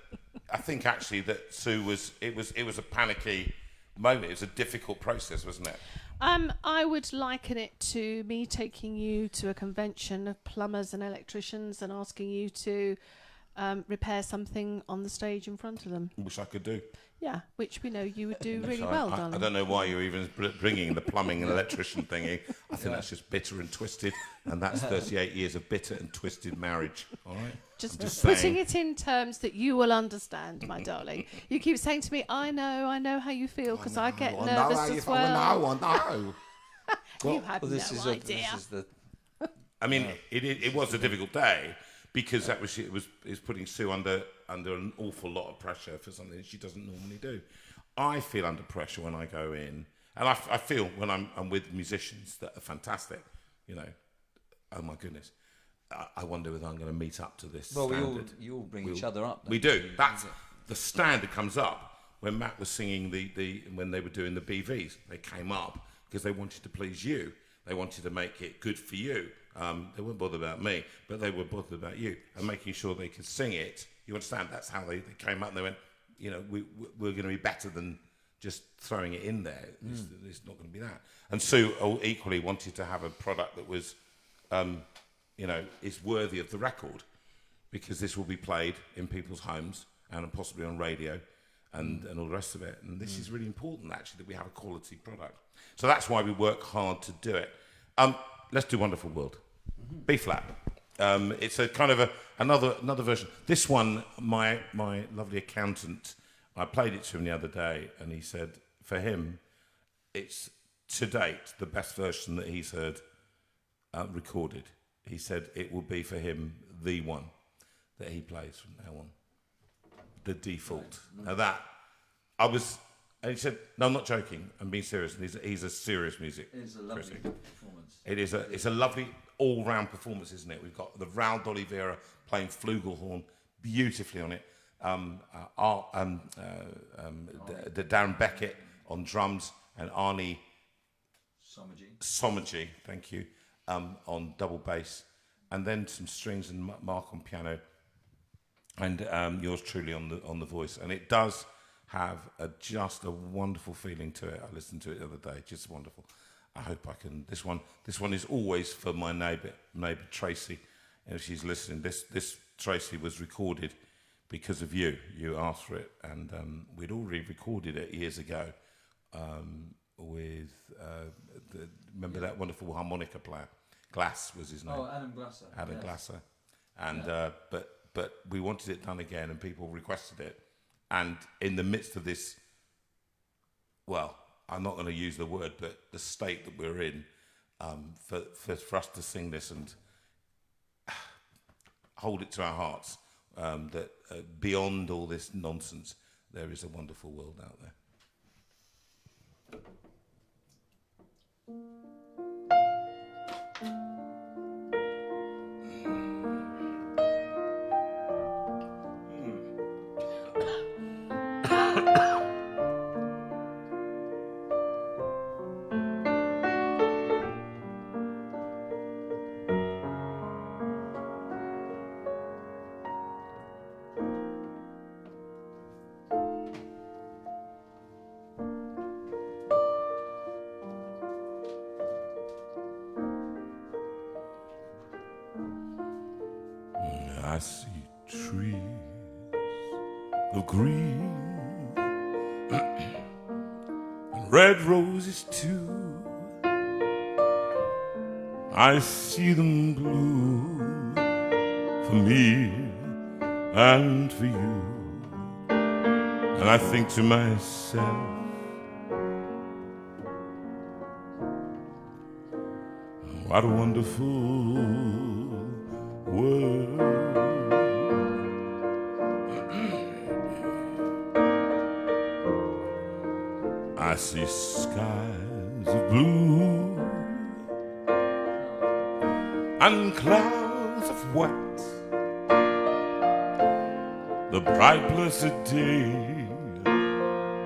I think actually that Sue it was a panicky moment. It was a difficult process, wasn't it? I would liken it to me taking you to a convention of plumbers and electricians and asking you to repair something on the stage in front of them. Wish I could do. Yeah, which we know you would do really So well, I darling. don't know why you're even bringing the plumbing and electrician thingy. I think that's just bitter and twisted, and that's 38 years of bitter and twisted marriage. All right. Just saying. putting it in terms that you will understand, my darling. You keep saying to me, I know how you feel, because I get nervous as well. I know. You had Well, no this idea. is the I mean, it was a difficult day because it was putting Sue under an awful lot of pressure for something that she doesn't normally do. I feel under pressure when I go in, and I feel when I'm with musicians that are fantastic. Oh my goodness, I wonder whether I'm going to meet up to this. well, standard. you all bring each other up. We do. That's the standard comes up when Matt was singing when they were doing the BVs. They came up because they wanted to please you. They wanted to make it good for you. They weren't bothered about me, but they were bothered about you and making sure they could sing it. You understand? That's how they came up and they went, we're going to be better than just throwing it in there. It's not going to be that. And Sue equally wanted to have a product that was, is worthy of the record, because this will be played in people's homes and possibly on radio and all the rest of it. And this is really important, actually, that we have a quality product. So that's why we work hard to do it. Let's do Wonderful World. B flat. It's a kind of another version. This one, my lovely accountant, I played it to him the other day, and he said for him, it's to date the best version that he's heard recorded. He said it will be for him the one that he plays from now on. The default. Now that and he said, no, I'm not joking. I'm being serious. And he's a serious music It's a lovely critic. performance. It's a lovely all-round performance, isn't it? We've got the Raul D'Oliveira playing flugelhorn beautifully on it. The Darren Beckett on drums and Arnie Somergy, thank you, on double bass, and then some strings and Mark on piano, and yours truly on the voice, and it does have just a wonderful feeling to it. I listened to it the other day, just wonderful. I hope I can. This one is always for my neighbour Tracy, and if she's listening. This Tracy was recorded because of you. You asked for it, and we'd already recorded it years ago with remember that wonderful harmonica player, Glass was his name. Oh, Adam Glasser. Adam Glasser, and but we wanted it done again, and people requested it. And in the midst of this, well, I'm not going to use the word, but the state that we're in, for us to sing this and hold it to our hearts, that beyond all this nonsense, there is a wonderful world out there. I see trees of green and red roses too. I see them bloom for me and for you. And I think to myself, what a wonderful world. I see skies of blue and clouds of white, the bright blessed day,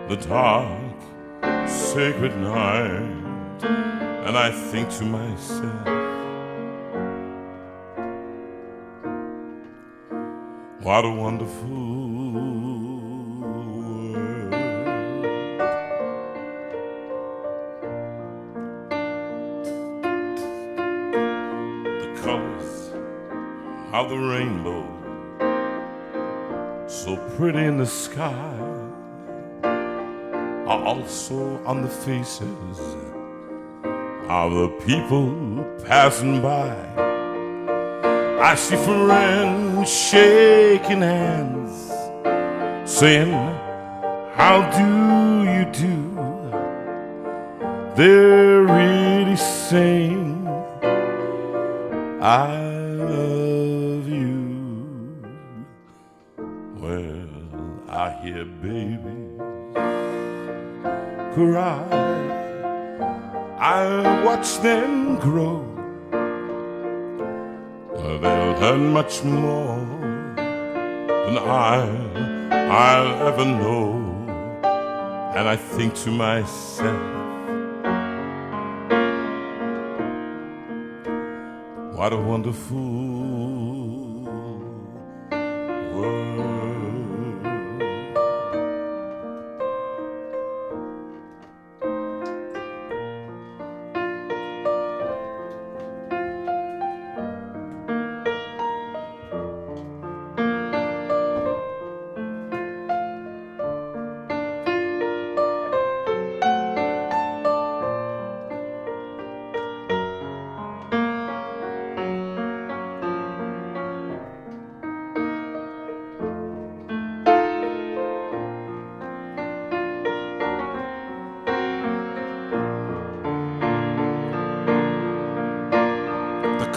the dark sacred night. And I think to myself, what a wonderful world. The colors of the rainbow, so pretty in the sky, are also on the faces of the people passing by. I see friends shaking hands, saying, how do you do? They're really saying, I love you. Well, I hear babies cry, I watch them grow. They'll learn much more than I'll ever know. And I think to myself, what a wonderful world.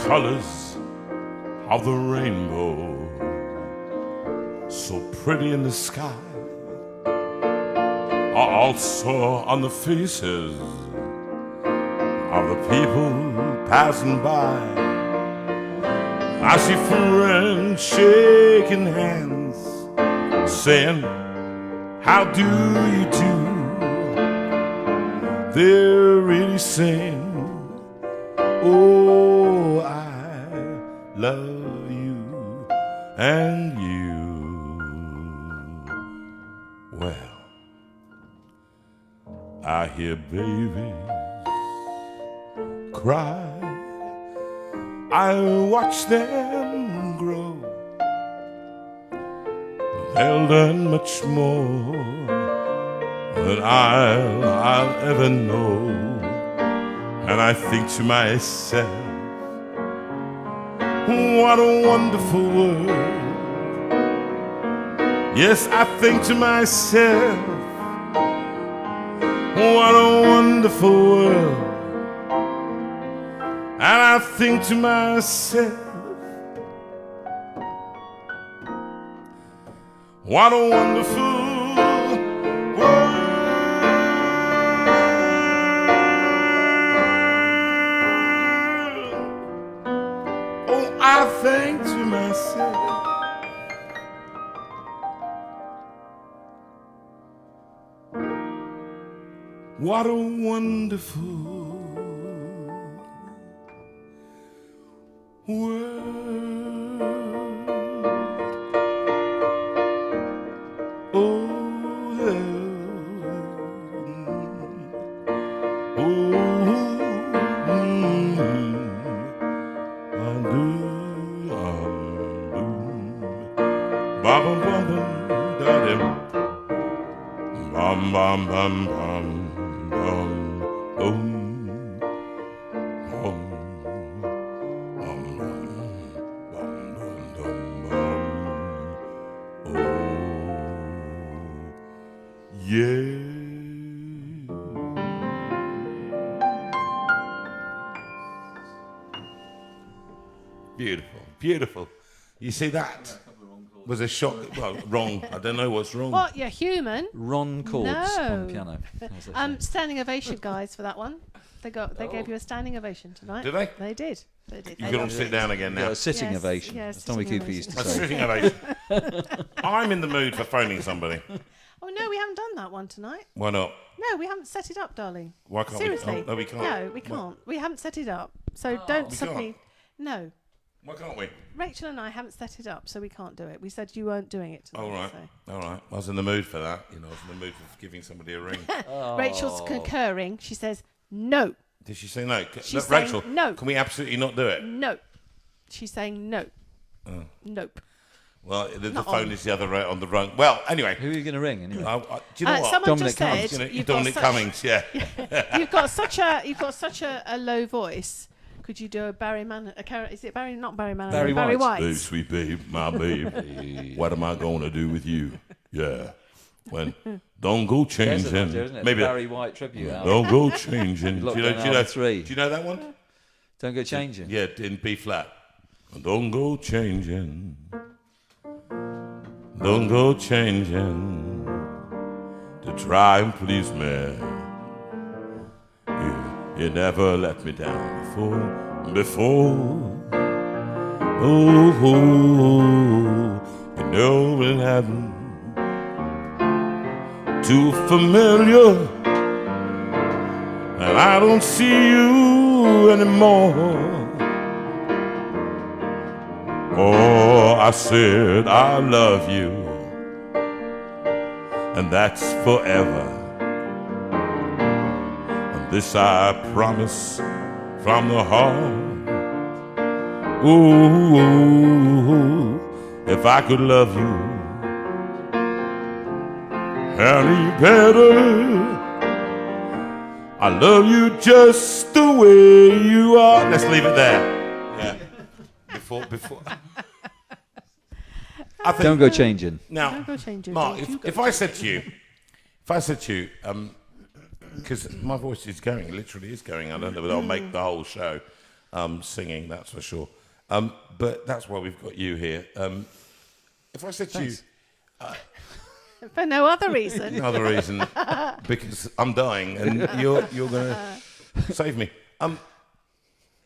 Colors of the rainbow, so pretty in the sky, are also on the faces of the people passing by. I see friends shaking hands, saying, how do you do? They're really saying, oh, I love you and you. Well, I hear babies cry, I watch them grow. They'll learn much more than I'll ever know. And I think to myself, what a wonderful world. Yes, I think to myself, what a wonderful world. And I think to myself, what a wonderful world. Oh, I think to myself, what a wonderful world. Oh, bum bum bum bum bum bum bum bum bum bum bum. Beautiful, beautiful. You see that was a shock. Well, wrong. I don't know what's wrong. What? You're human? Ron chords No. on piano. How's that sound? Standing ovation, guys, for that one. They gave you a standing ovation tonight. Did they? They did. They did. You They got to loved sit it. down again now. A sitting Yes, ovation. yes, That's Tommy sitting Cooper used to A say. sitting ovation. I'm in the mood for phoning somebody. Oh no, we haven't done that one tonight. Why not? No, we haven't set it up, darling. Why can't Seriously. we? Oh, no, we can't. No, we can't. We haven't set it up. So don't We suddenly. No. Why can't we? Rachel and I haven't set it up, so we can't do it. We said you weren't doing it tonight. All right. So. All right. I was in the mood for that. You know, I was in the mood for giving somebody a ring. Rachel's concurring. She says no. Did she say no? She's Look, saying Rachel, no. can we absolutely not do it? No. She's saying no. Nope. Well, the Not phone on. is the other on the rung. Well, anyway. Who are you going to ring anyway? Do you know what? Someone Dominic just said Cummings. You know, you've Dominic got Cummings, yeah. you've got such a low voice. Could you do a Barry Mann? Is it Barry? Not Barry Mann. Barry Barry White. White. Hey, sweet babe, my babe, what am I going to do with you? Yeah. When don't go There's changing. an idea, isn't it? Maybe Barry White tribute album. don't go changing. Lockdown do you album know 3. Do you know that one? Don't go changing. Yeah, in B flat. Don't go changing. Don't go changing to try and please me. You never let me down before. Oh, you know it happened. Too familiar, and I don't see you anymore. Oh, I said I love you, and that's forever. And this I promise from the heart. Ooh, if I could love you any better, I love you just the way you are. Let's leave it there. Yeah. Before. I think, Don't go changing. now, Don't go changing. Mark, Don't you go if I said to you, because my voice is going, literally is going. I don't know whether I'll make the whole show singing, that's for sure. But that's why we've got you here. If I said to you, For no other reason. another reason, because I'm dying and you're going to save me.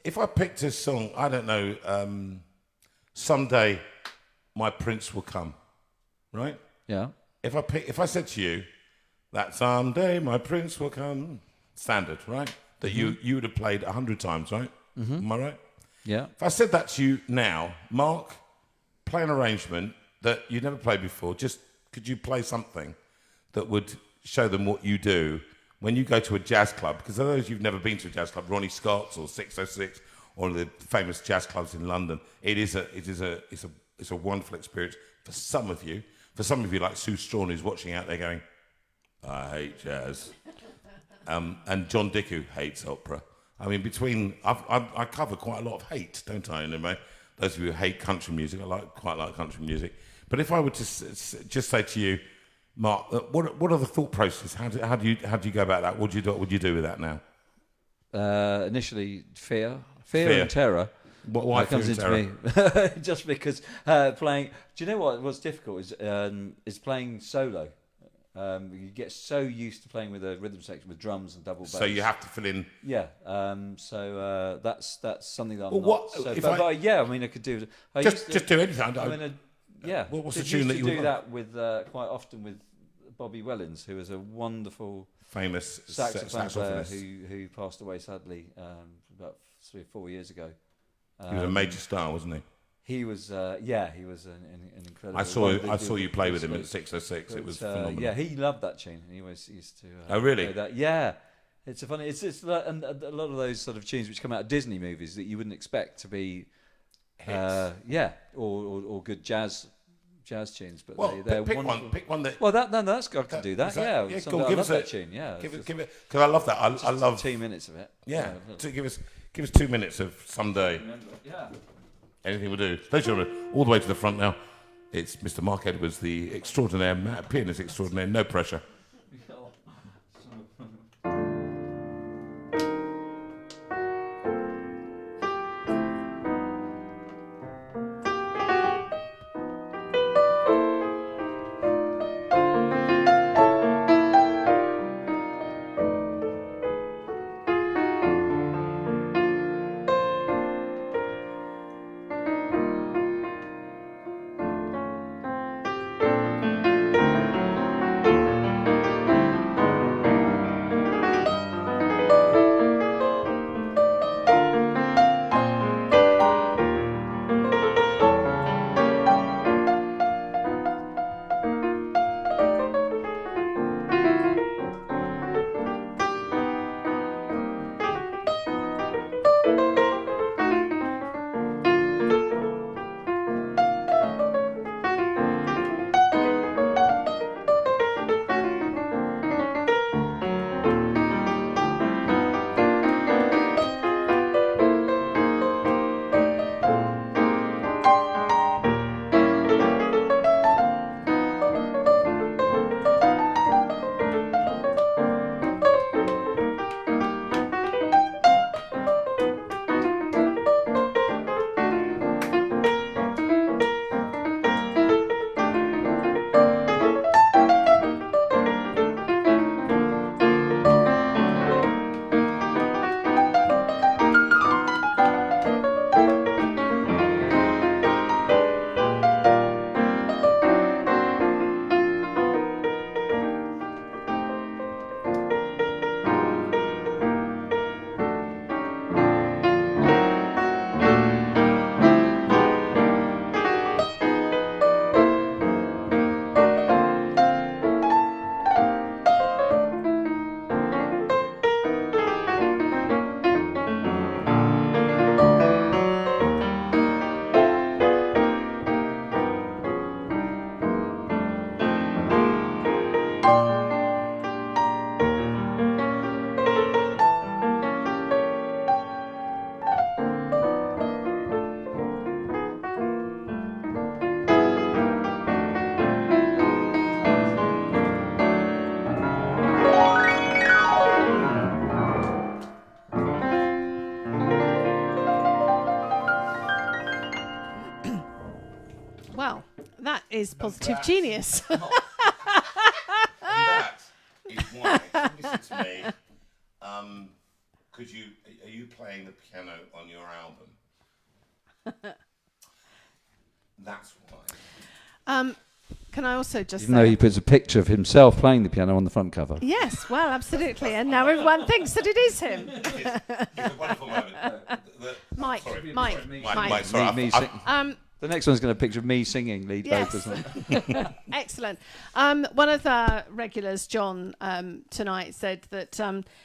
If I picked a song, I don't know, Someday My Prince Will Come, right? Yeah. If I said to you that someday my prince will come, standard, right? That you would have played 100 times, right? Am I right? Yeah. If I said that to you now, Mark, play an arrangement that you'd never played before. Just could you play something that would show them what you do when you go to a jazz club? Because for those who've never been to a jazz club, Ronnie Scott's or 606, or the famous jazz clubs in London, it's a wonderful experience for some of you. For some of you, like Sue Strawn, who's watching out there going, I hate jazz. And John Dick, who hates opera. I mean, I cover quite a lot of hate, don't I? Anyway, those of you who hate country music, I quite like country music. But if I were to just say to you, Mark, what are the thought processes? How do you go about that? What do you do with that now? Initially, fear and terror. Why comes fear into and terror? me just because playing. Do you know what's difficult is playing solo. You get so used to playing with a rhythm section with drums and double bass. So you have to fill in. Yeah. So that's something that I'm Well, not. what- So, if but yeah, I mean, I could do. Just do anything. Yeah. What's the Did tune used that to you would do like? that with quite often with Bobby Wellens, who was a wonderful Famous saxophone player saxophonist. who passed away sadly about 3 or 4 years ago. He was a major star, wasn't he? He was, he was an incredible. I saw you play with him at 606. It was phenomenal. Yeah, he loved that tune. He always used to. Oh, really? play that. Yeah, it's a funny. It's and a lot of those sort of tunes which come out of Disney movies that you wouldn't expect to be, or good jazz tunes. But Well, they're pick wonderful. Pick one that. Well, I can do that. is that- Yeah, yeah, Someday go on, I give love us that a- tune. Yeah, Give it's it, because I love that. I just love. 2 minutes of it. Yeah. So give us 2 minutes of Someday. Yeah. Anything will do. Ladies and gentlemen, all the way to the front now. It's Mr. Mark Edwards, the extraordinaire pianist extraordinaire. No pressure. Well, that is positive genius. And that is why, listen to me, are you playing the piano on your album? That's why. Can I also just Even though say... he puts a picture of himself playing the piano on the front cover. Yes, well, absolutely. And now everyone thinks that it is him. It's a wonderful moment. Mike, Sorry. Mike. Mike, sorry. Me sing- the next one's going to picture of me singing lead vocals. Yes. Excellent. One of the regulars, John, tonight said that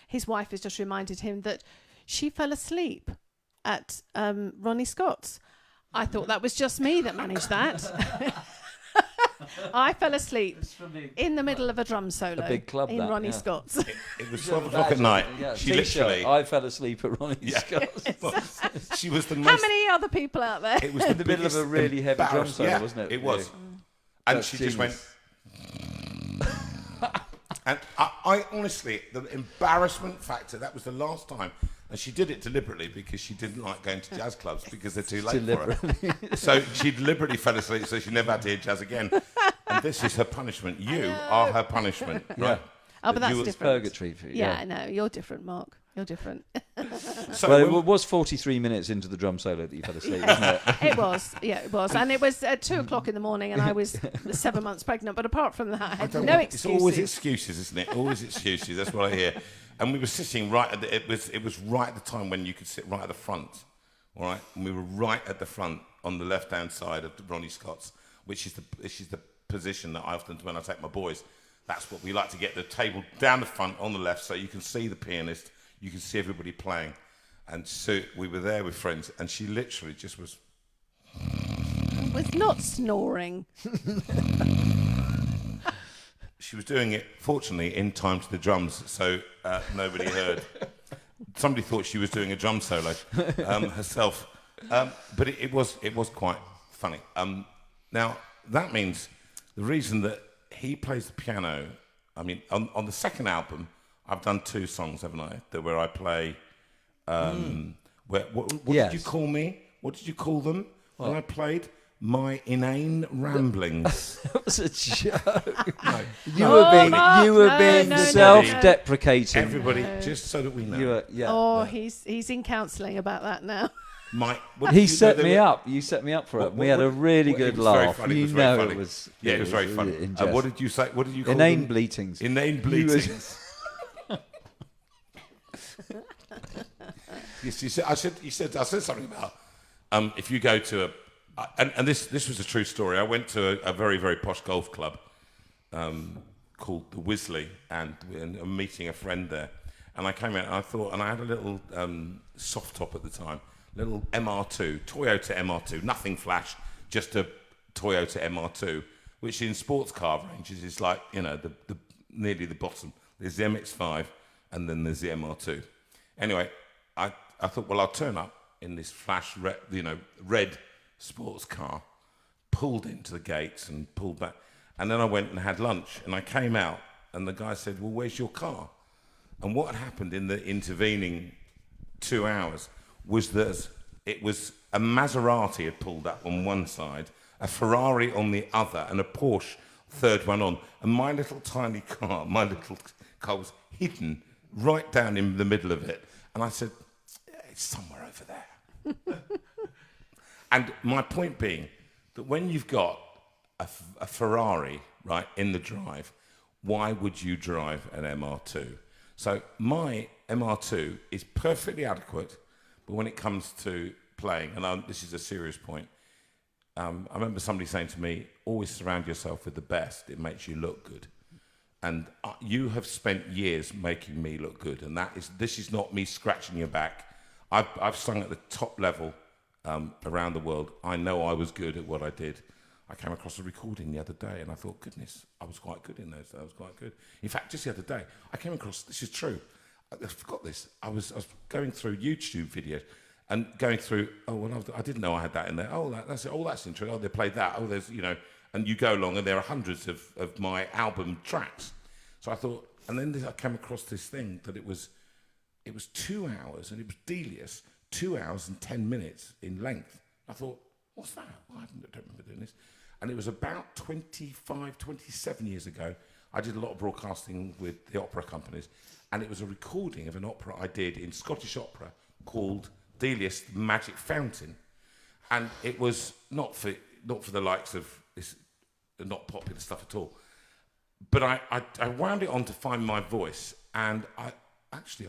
his wife has just reminded him that she fell asleep at Ronnie Scott's. I thought that was just me that managed that. I fell asleep in the middle of a drum solo A big club in that, Ronnie yeah. Scott's. It was 12 o'clock at night. Yeah, She t-shirt, literally... I fell asleep at Ronnie Scott's. She was the most... How many other people out there? It was In the middle of a biggest really heavy drum embarrass- solo, yeah, wasn't it? It was. Yeah. And That's she just went... genius. And I honestly, the embarrassment factor, that was the last time. And she did it deliberately because she didn't like going to jazz clubs because they're too late for her. So she deliberately fell asleep so she never had to hear jazz again. And this is her punishment. You are her punishment, right? Oh, but that's you- different. Purgatory for you. Yeah, no, you're different, Mark. You're different. So Well, when- it was 43 minutes into the drum solo that you fell asleep, wasn't it? It was, yeah, it was. And it was at 2 o'clock in the morning and I was 7 months pregnant. But apart from that, I had no It's excuses. always excuses, isn't it? Always excuses. That's what I hear. And we were sitting right at it was right at the time when you could sit right at the front, all right. And we were right at the front on the left-hand side of the Ronnie Scott's, which is the position that I often do when I take my boys. That's what we like to get the table down the front on the left, so you can see the pianist, you can see everybody playing. And so we were there with friends, and she literally just was. Was not snoring. She was doing it, fortunately, in time to the drums, so nobody heard. Somebody thought she was doing a drum solo herself, but it was quite funny. Now that means the reason that he plays the piano. I mean, on the second album, I've done 2 songs, haven't I? Where I play. What Yes. did you call me? What did you call them when I played? My inane ramblings. That was a joke. No. Mark, You were no, being no, no, self-deprecating. Everybody, just so that we know. You were, yeah. Oh, he's in counselling about that now. He set me up. You set me up for it. We had a really it good was very laugh. funny, it You was very know funny. it was. Yeah, it was very funny. in What jest. did you say? What did you call Inane them? bleatings. Inane bleatings. Yes, you said. I said something about if you go to and this was a true story. I went to a very very posh golf club called the Wisley, and I'm meeting a friend there. And I came out and I thought, and I had a little soft top at the time, little MR2, Toyota MR2, nothing flash, just a Toyota MR2, which in sports car ranges is like, you know, the nearly the bottom. There's the MX-5 and then there's the MR2. Anyway, I thought, well, I'll turn up in this flash, red sports car, pulled into the gates and pulled back. And then I went and had lunch and I came out and the guy said, well, where's your car? And what had happened in the intervening 2 hours was that it was a Maserati had pulled up on one side, a Ferrari on the other, and a Porsche third one on. And my little tiny car, was hidden right down in the middle of it. And I said, it's somewhere over there. And my point being that when you've got a Ferrari, right, in the drive, why would you drive an MR2? So my MR2 is perfectly adequate, but when it comes to playing, and this is a serious point, I remember somebody saying to me, always surround yourself with the best, it makes you look good. And you have spent years making me look good, and this is not me scratching your back. I've sung at the top level around the world. I know I was good at what I did. I came across a recording the other day and I thought, goodness, I was quite good in those. I was quite good. In fact, just the other day, I came across, this is true, I forgot this. I was going through YouTube videos and going through, I didn't know I had that in there. That's interesting. Oh, they played that. Oh, there's, and you go along and there are hundreds of my album tracks. So I thought, and then I came across this thing that it was 2 hours and it was Delius, 2 hours and 10 minutes in length. I thought, what's that? Well, I don't remember doing this. And it was about 27 years ago. I did a lot of broadcasting with the opera companies, and it was a recording of an opera I did in Scottish opera called Delius, the Magic Fountain. And it was not for the likes of this not popular stuff at all. But I wound it on to find my voice, and I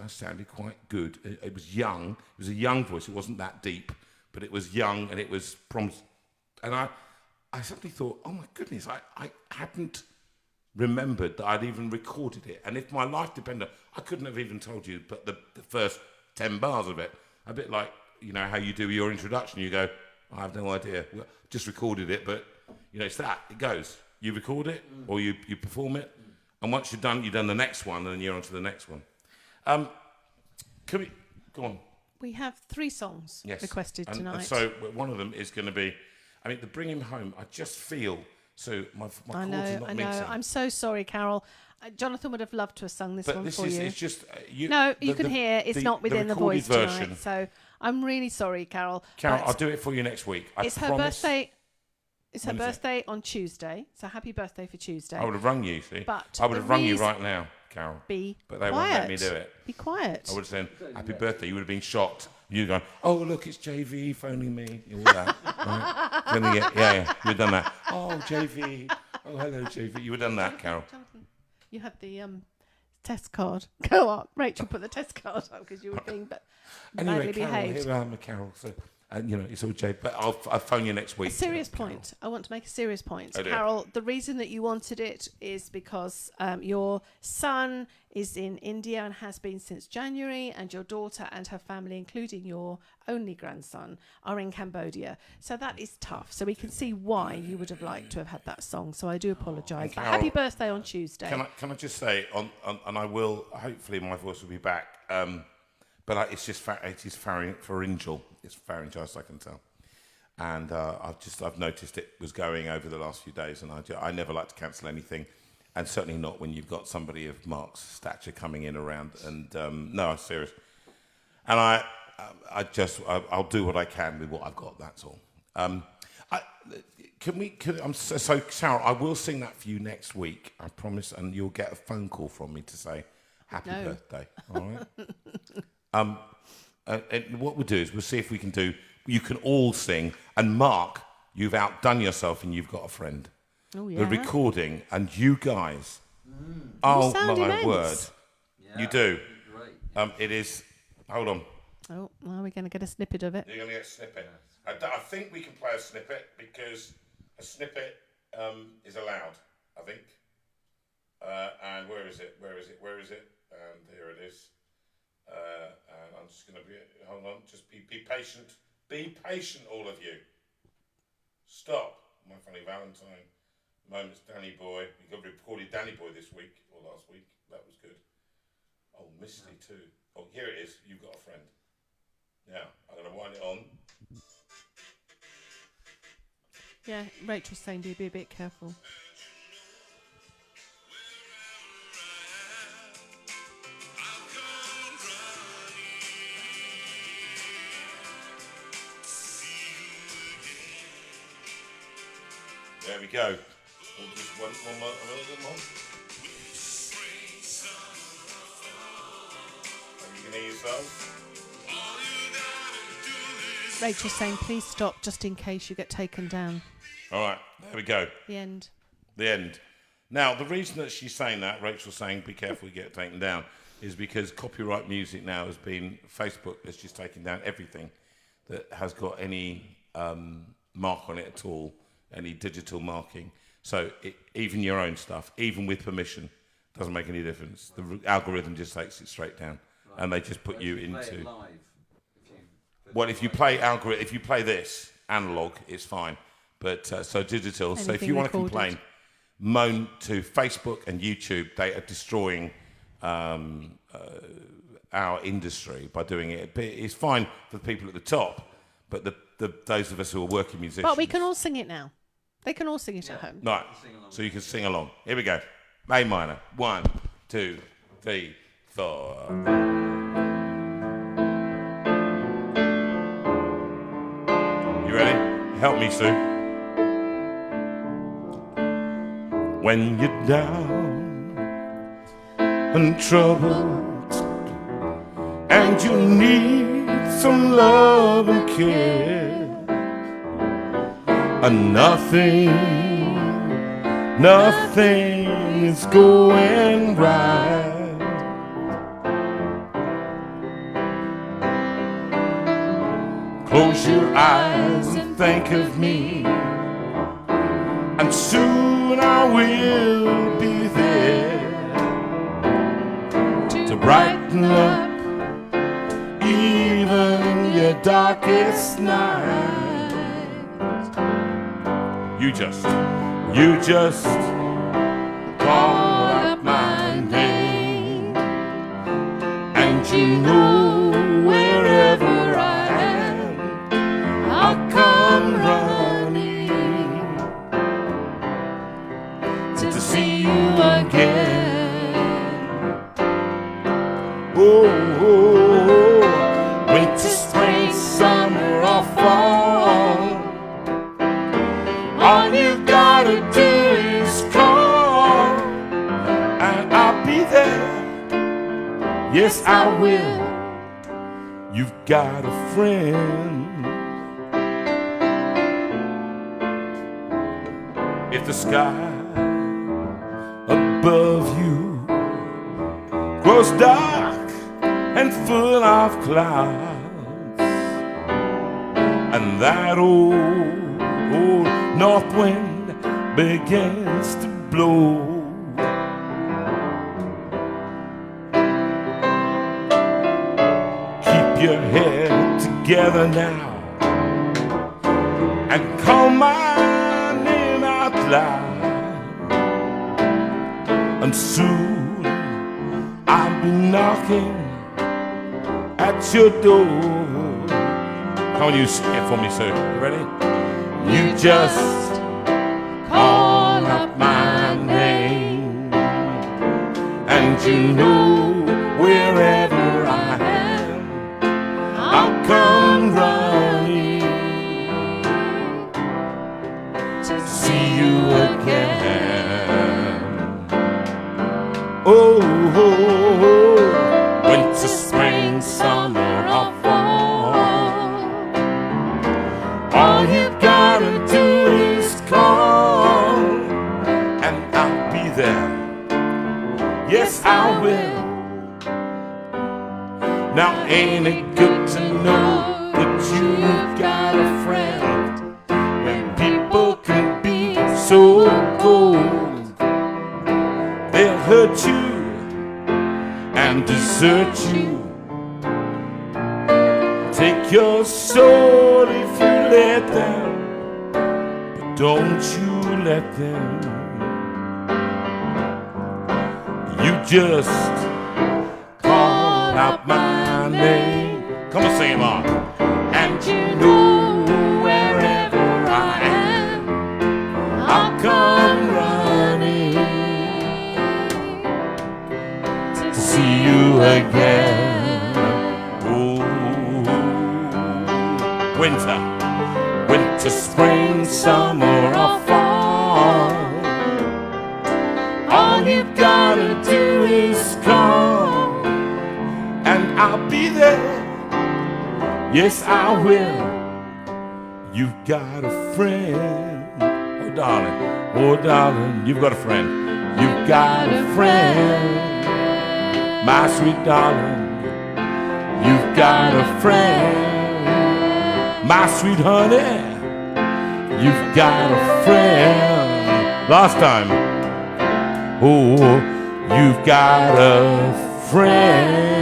sounded quite good. It was young. It was a young voice. It wasn't that deep, but it was young, and it was and I suddenly thought, oh my goodness, I hadn't remembered that I'd even recorded it. And if my life depended, I couldn't have even told you but the first 10 bars of it. A bit like, you know, how you do your introduction. You go, I have no idea. Well, just recorded it, but, you know, it's that. It goes. You record it, or you perform it, and once you've done the next one, and then you're on to the next one. Can we... Go on. We have 3 songs requested tonight. And so one of them is going to be... I mean, the Bring Him Home, I just feel... So my chords are not mixing. I know. I'm so sorry, Carol. Jonathan would have loved to have sung this one for you. It's just... you can hear it's not within the voice version. Tonight. So I'm really sorry, Carol. Carol, I'll do it for you next week. I promise. Her birthday... It's her birthday on Tuesday, so happy birthday for Tuesday. I would have rung you, see. But I would have rung you right now, Carol. But they won't let me do it. Be quiet. I would have said, happy birthday. You would have been shocked. You'd gone, oh, look, it's JV phoning me. All that. Right? Yeah. You would have done that. Oh, JV. Oh, hello, JV. You would have done that, Carol. Jonathan, you had the test card. Go up. Rachel put the test card up because you were being badly behaved. Anyway, here I am, Carol. So, you know, it's all Jay, but I'll phone you next week. A serious point. I want to make a serious point. Carol, the reason that you wanted it is because your son is in India and has been since January, and your daughter and her family, including your only grandson, are in Cambodia. So that is tough. So we can see why you would have liked to have had that song. So I do apologise. But happy birthday on Tuesday. Can I just say, and I will, hopefully my voice will be back, but it's just it is pharyngeal. It's pharyngitis, I can tell, and I've noticed it was going over the last few days, and I never like to cancel anything, and certainly not when you've got somebody of Mark's stature coming in around. And no, I'm serious, and I'll do what I can with what I've got. That's all. So Sarah, I will sing that for you next week, I promise, and you'll get a phone call from me to say happy birthday. All right. And what we'll do is we'll see if we can do... You can all sing. And Mark, you've outdone yourself and you've got a friend. Oh, yeah. The recording and you guys... Oh, my word. Yeah. You do. Great. It is... Hold on. Oh, well, we're going to get a snippet of it. You're going to get a snippet. I think we can play a snippet because a snippet is allowed, I think. And where is it? And here it is. And I'm just going to hold on, just be patient. Be patient, all of you. Stop. My Funny Valentine. Moments, Danny Boy. We got recorded Danny Boy this week, or last week. That was good. Oh, Misty too. Oh, here it is. You've got a friend. Now, I'm going to wind it on. Yeah, Rachel's saying be a bit careful. There we go. Just one more. You can hear yourself. Rachel's saying please stop just in case you get taken down. All right, there we go. The end. Now, the reason that she's saying that, Rachel's saying be careful you get taken down, is because copyright music now has been... Facebook has just taken down everything that has got any mark on it at all. Any digital marking. So even your own stuff, even with permission, doesn't make any difference. The algorithm just takes it straight down. Right. And they just put you into... If you play this, analog, it's fine. But so digital. Anything so if you want to complain, moan to Facebook and YouTube. They are destroying our industry by doing it. But it's fine for the people at the top, but those of us who are working musicians... But we can all sing it now. They can all sing it at home. Right, so you can sing along. Here we go. A minor. 1, 2, 3, 4. You ready? Help me, Sue. When you're down and troubled and you need some love and care, and nothing is going right. Close your eyes and think of me, and soon I will be there to brighten up even your darkest night. You just call up my name, and you know wherever I am, I'll come running to see you again. Oh, winter, spring, summer, or fall, all you gotta do is call, and I'll be there. Yes, I will. You've got a friend. If the sky above you grows dark and full of clouds, and that old north wind begins to blow, keep your head together now and call my name out loud, and soon I'll be knocking at your door. Come on, you sing it for me, sir. You ready? You just call up my name, and you know wherever I am, I'll come running to see you again. Oh, winter, spring, summer, or fall, all you gotta do is call, and I'll be there. Yes, I will. Now ain't it good to know that you've got a friend, when people can be so cold, they'll hurt you and desert you, take your soul if you let them, but don't you let them. You just call out my name. Come on, sing it on. And you know wherever I am, I'll come running to see you again. Oh, winter, spring, summer, or fall, all you gotta do is call, and I'll be there. Yes, I will. You've got a friend. Oh, darling, you've got a friend. You've got a friend, my sweet darling. You've got a friend, my sweet honey. You've got a friend. Last time. Oh, you've got a friend.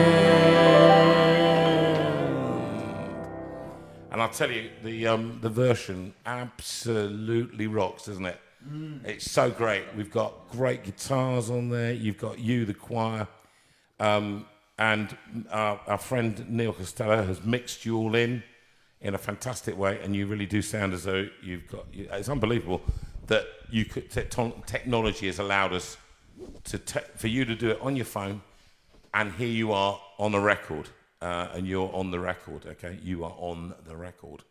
And I'll tell you, the version absolutely rocks, doesn't it? It's so great. We've got great guitars on there. You've got the choir. And our friend Neil Costello has mixed you all in a fantastic way, and you really do sound as though you've got... It's unbelievable that you could technology has allowed us for you to do it on your phone, and here you are on a record, and you're on the record, okay? You are on the record.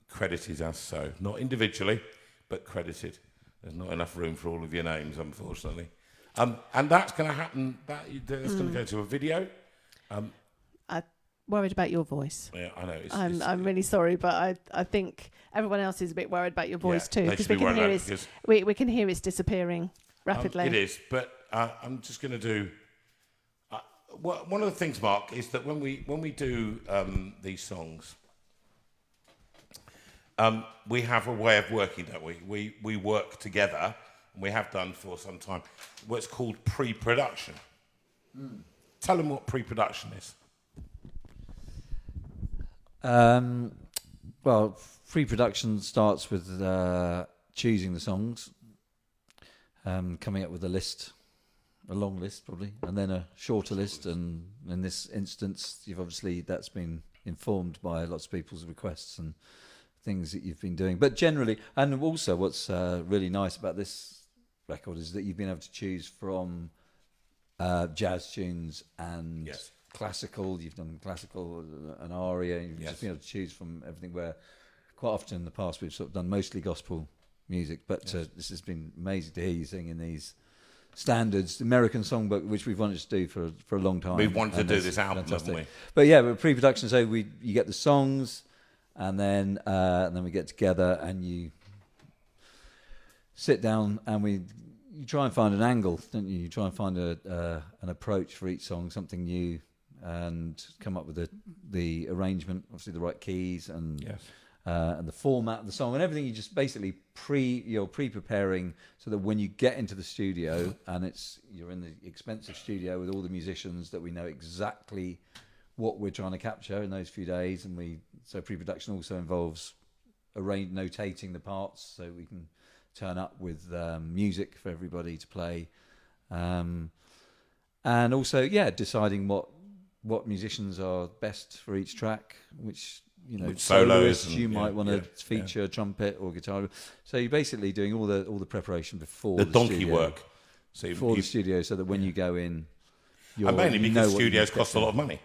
credited as so. Not individually, but credited. There's not enough room for all of your names, unfortunately. And that's going to happen. That's going to go to a video. I'm worried about your voice. Yeah, I know. I'm really sorry, but I think everyone else is a bit worried about your voice too, they because should be worried about it we can hear it's disappearing rapidly. It is, but I'm just going to do. One of the things, Mark, is that when we do these songs, we have a way of working, don't we? We work together, and we have done for some time. What's called pre-production. Tell them what pre-production is. Well, pre-production starts with choosing the songs, coming up with a list, a long list probably, and then a shorter list. And in this instance, that's been informed by lots of people's requests and things that you've been doing. But generally, and also what's really nice about this record is that you've been able to choose from jazz tunes and classical. You've done classical, an aria. You've just been able to choose from everything, where quite often in the past we've sort of done mostly gospel music. But this has been amazing to hear you sing in these standards, the American songbook, which we've wanted to do for a long time. We've wanted to do this album, haven't we? But yeah, with pre-production, so you get the songs, and then we get together and you sit down and you try and find an angle, don't you? You try and find an approach for each song, something new, and come up with the arrangement, obviously the right keys and the format of the song and everything. You just basically you're pre-preparing so that when you get into the studio and you're in the expensive studio with all the musicians, that we know exactly what we're trying to capture in those few days. And so pre-production also involves notating the parts so we can turn up with music for everybody to play, and also deciding what musicians are best for each track, which soloists you might want to feature a trumpet or guitar. So you're basically doing all the preparation before the donkey studio, work the studio, so that when you go in, and mainly because studios cost a lot of money.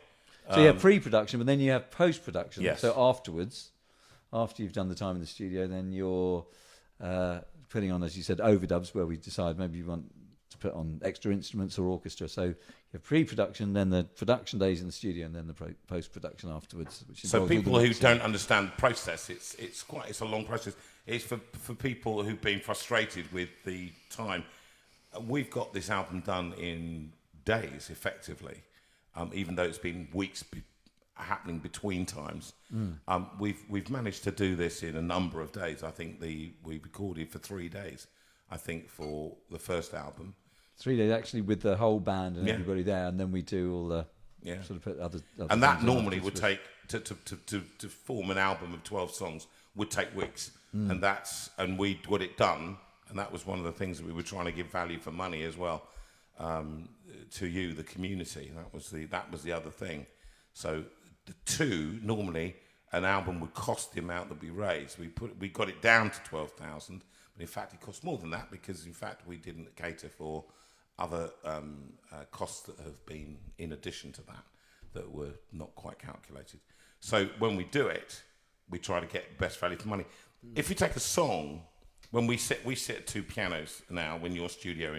So you have pre-production, but then you have post-production. Yes. So afterwards, after you've done the time in the studio, then you're putting on, as you said, overdubs, where we decide maybe you want to put on extra instruments or orchestra. So you have pre-production, then the production days in the studio, and then the post-production afterwards. So people who don't understand the process, it's a long process. It's for people who've been frustrated with the time. We've got this album done in days, effectively, even though it's been weeks happening between times. We've managed to do this in a number of days. I think we recorded for 3 days, I think, for the first album. 3 days actually, with the whole band and everybody there, and then we do all the sort of put other and that normally would take to form an album of 12 songs would take weeks. And we got it done, and that was one of the things that we were trying to give value for money as well, to you, the community. That was the other thing. So normally an album would cost the amount that we raised. We got it down to 12,000, but in fact it cost more than that, because in fact we didn't cater for other costs that have been in addition to that were not quite calculated. So when we do it, we try to get best value for money. If you take a song, when we sit at 2 pianos now. When your studio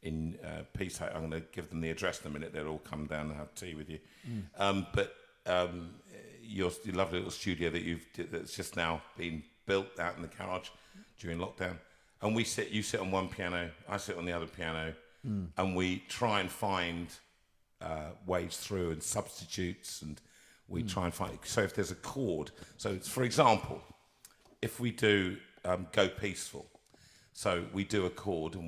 in Peace, I'm going to give them the address in a minute. They'll all come down and have tea with you. But your lovely little studio that's just now been built out in the garage during lockdown, and you sit on one piano, I sit on the other piano, and we try and find ways through and substitutes, and we try and find. So if there's a chord, so for example, if we do Go Peaceful. So we do a chord, and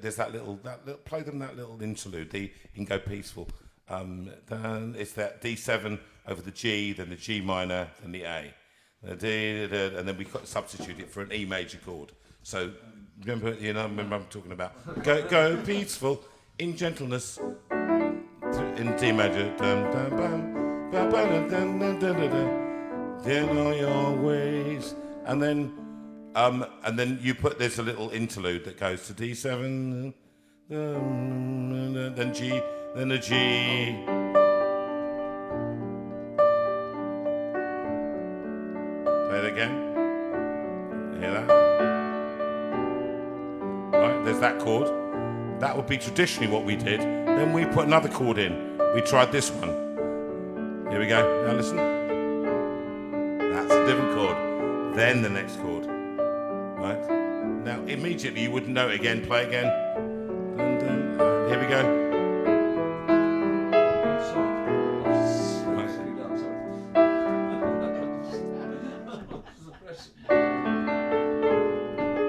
there's that little play them that little interlude in Go Peaceful. Then it's that D7 over the G, then the G minor, then the A, and then we got to substitute it for an E major chord. So remember I'm talking about go peaceful in gentleness in D major. In all your ways, and then you put there's a little interlude that goes to D7, then G, then a G. Play it again. Hear that? Right, there's that chord. That would be traditionally what we did. Then we put another chord in. We tried this one. Here we go. Now listen. That's a different chord. Then the next chord. Right? Now immediately you wouldn't know it again. Play again. Dun, dun. Here we go.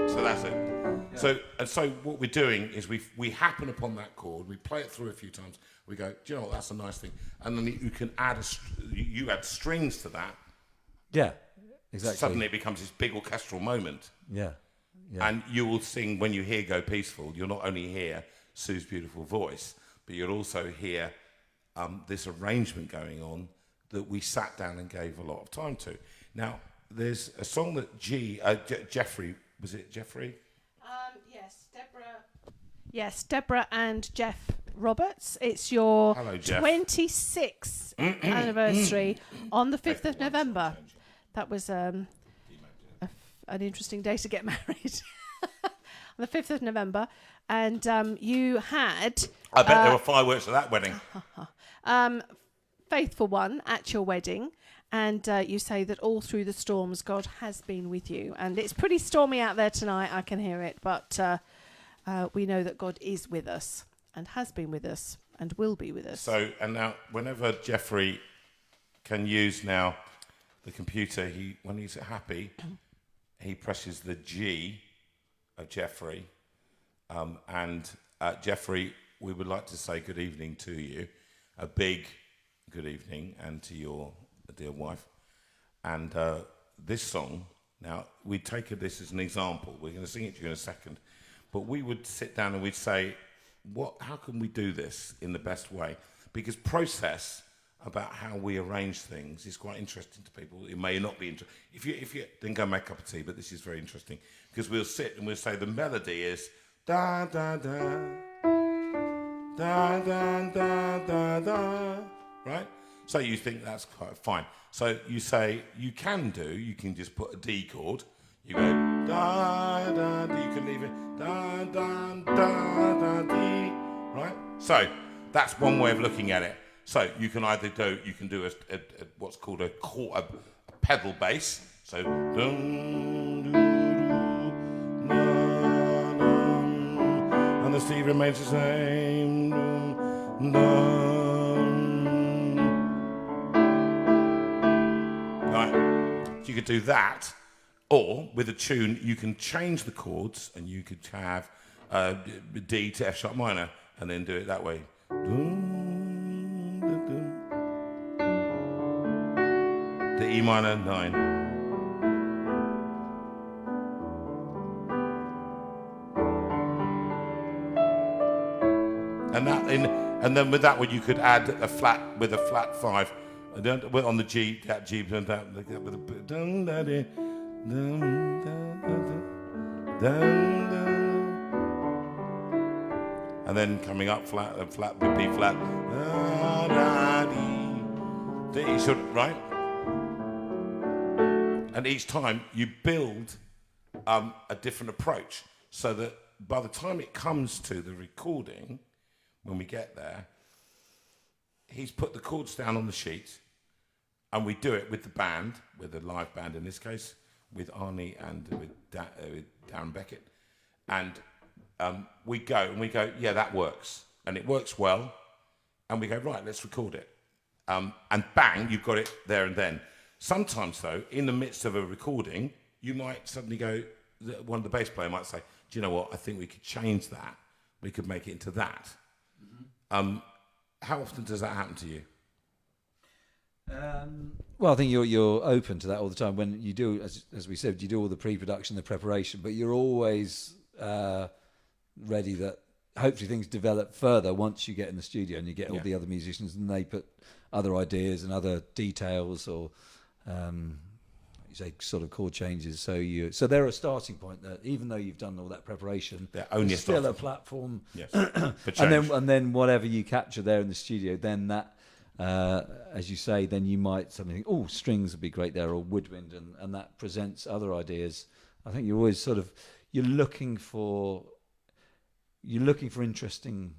So that's it. So what we're doing is we happen upon that chord, we play it through a few times, we go, do you know what, that's a nice thing, and then you can add you add strings to that. Yeah, exactly. Suddenly it becomes this big orchestral moment. Yeah. And you will sing, when you hear Go Peaceful, you'll not only hear Sue's beautiful voice, but you'll also hear this arrangement going on that we sat down and gave a lot of time to. Now, there's a song that Jeffrey, was it Jeffrey? Yes, Deborah and Jeff Roberts. It's your Hello, Jeff. 26th anniversary on the 5th of November. That was an interesting day to get married. On the 5th of November. And you had... I bet there were fireworks at that wedding. Faithful one at your wedding. And you say that all through the storms, God has been with you. And it's pretty stormy out there tonight, I can hear it. But we know that God is with us and has been with us and will be with us. So, and now, whenever Jeffrey can use now the computer, when he's happy, he presses the G of Jeffrey. And Jeffrey, we would like to say good evening to you. A big good evening, and to your dear wife. And this song, now, we take this as an example. We're going to sing it to you in a second. But we would sit down and we'd say, how can we do this in the best way? Because process about how we arrange things is quite interesting to people. It may not be interesting. If you then go make a cup of tea, but this is very interesting. Because we'll sit and we'll say the melody is da da da da da da da da, right? So you think that's quite fine. So you say you can just put a D chord. You go da da da. You can leave it da da da da D, right? So that's one way of looking at it. So you can either do a what's called a pedal bass. So dum, doo, doo, na, na, and the C remains the same. Dum, dum. Right. So you could do that. Or, with a tune, you can change the chords and you could have D to F sharp minor and then do it that way. To E minor 9. And then with that one, you could add a flat 5. And then on the G, that G, with a dun, dun, dun, dun, dun. And then coming up flat with B flat, da, da, D, right? And each time you build a different approach, so that by the time it comes to the recording, when we get there, he's put the chords down on the sheet, and we do it with the band, with the live band in this case, with Arnie and with Darren Beckett, and we go, yeah, that works, and it works well, and we go, right, let's record it, and bang, you've got it there and then. Sometimes, though, in the midst of a recording, you might suddenly go, one of the bass players might say, do you know what, I think we could change that, we could make it into that. Mm-hmm. How often does that happen to you? Well, I think you're open to that all the time. When you do, as we said, you do all the pre-production, the preparation, but you're always ready that hopefully things develop further once you get in the studio and you get all the other musicians and they put other ideas and other details or you say sort of chord changes. So they're a starting point that even though you've done all that preparation, there's still a platform. Yes. and then whatever you capture there in the studio, then that. As you say, then you might suddenly think, oh, strings would be great there, or woodwind, and that presents other ideas I think you're always sort of you're looking for interesting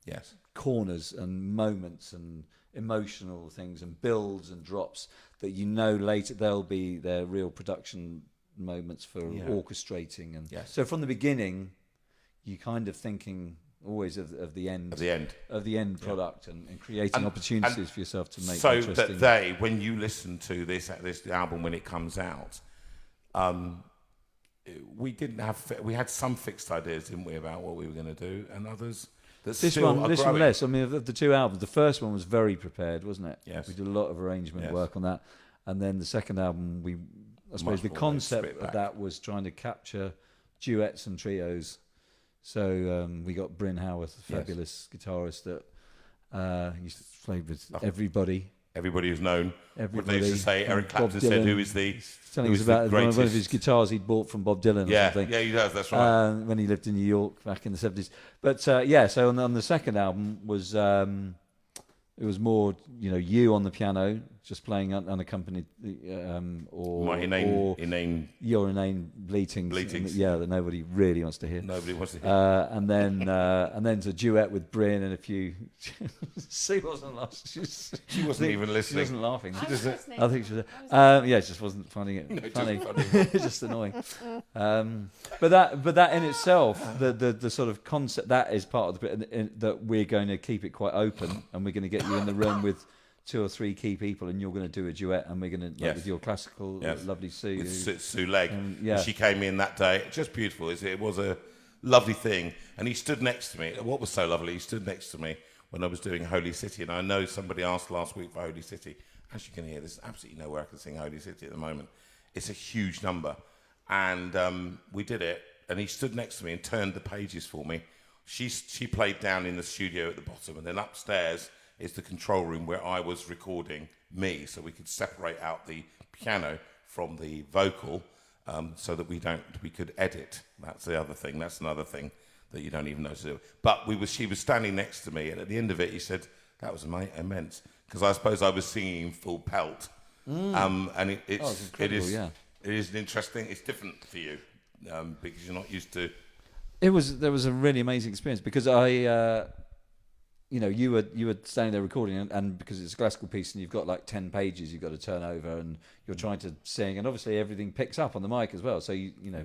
Yes. corners and moments and emotional things and builds and drops that later they'll be their real production moments for orchestrating. And so from the beginning, you kind of thinking always of the end product and creating opportunities for yourself to make so interesting. that when you listen to this album when it comes out, we had some fixed ideas, didn't we, about what we were going to do, and others that this still one are growing. less. I mean, of the two albums, the first one was very prepared, wasn't it? Yes. We did a lot of arrangement work on that, and then the second album, I suppose the concept of that was trying to capture duets and trios. So we got Bryn Howarth, a fabulous guitarist that used to play with everybody. Everybody who's known. Everybody. What they used to say, Eric Clapton Bob Dylan, said, who is the telling us about one of his guitars he'd bought from Bob Dylan or something. Yeah, he does, that's right. When he lived in New York back in the 70s. But so on the second album was it was more, you on the piano, just playing unaccompanied, or inane your inane bleatings, that nobody really wants to hear. Nobody wants to hear. And then a duet with Bryn and a few. Sue wasn't laughing. She wasn't even listening. She wasn't laughing. I was listening. I think she was. She just wasn't finding it funny. Funny. Just annoying. But that in itself, the sort of concept that is part of the bit that we're going to keep it quite open, and we're going to get you in the room with 2 or 3 key people, and you're going to do a duet, and we're going to with your classical lovely Sue. With Sue Legg. And she came in that day, just beautiful. It was a lovely thing, and he stood next to me. What was so lovely? He stood next to me when I was doing Holy City, and I know somebody asked last week for Holy City. As you can hear, there's absolutely nowhere I can sing Holy City at the moment. It's a huge number, and we did it, and he stood next to me and turned the pages for me. She played down in the studio at the bottom, and then upstairs is the control room where I was recording me, so we could separate out the piano from the vocal, so that we could edit. That's the other thing. That's another thing that you don't even know to do. But she was standing next to me, and at the end of it, he said, "That was immense," because I suppose I was singing in full pelt. And it is an interesting. It's different for you because you're not used to. There was a really amazing experience because you were standing there recording, and because it's a classical piece and you've got like 10 pages you've got to turn over, and you're trying to sing, and obviously everything picks up on the mic as well. So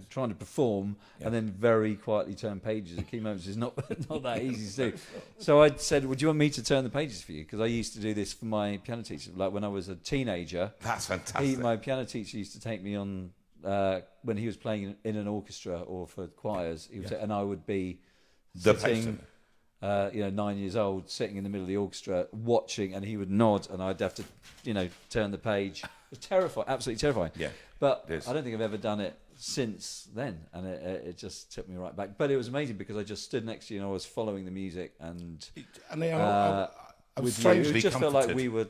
trying to perform and then very quietly turn pages at key moments is not that easy to do. So I said, "Would you want me to turn the pages for you?" Because I used to do this for my piano teacher. Like when I was a teenager, that's fantastic. My piano teacher used to take me on when he was playing in an orchestra or for choirs. He would say, and I would be sitting. 9 years old, sitting in the middle of the orchestra, watching, and he would nod, and I'd have to, turn the page. It was terrifying, absolutely terrifying. Yeah, but I don't think I've ever done it since then, and it just took me right back. But it was amazing because I just stood next to you, and I was following the music, and I was strangely it just comforted. felt like we were,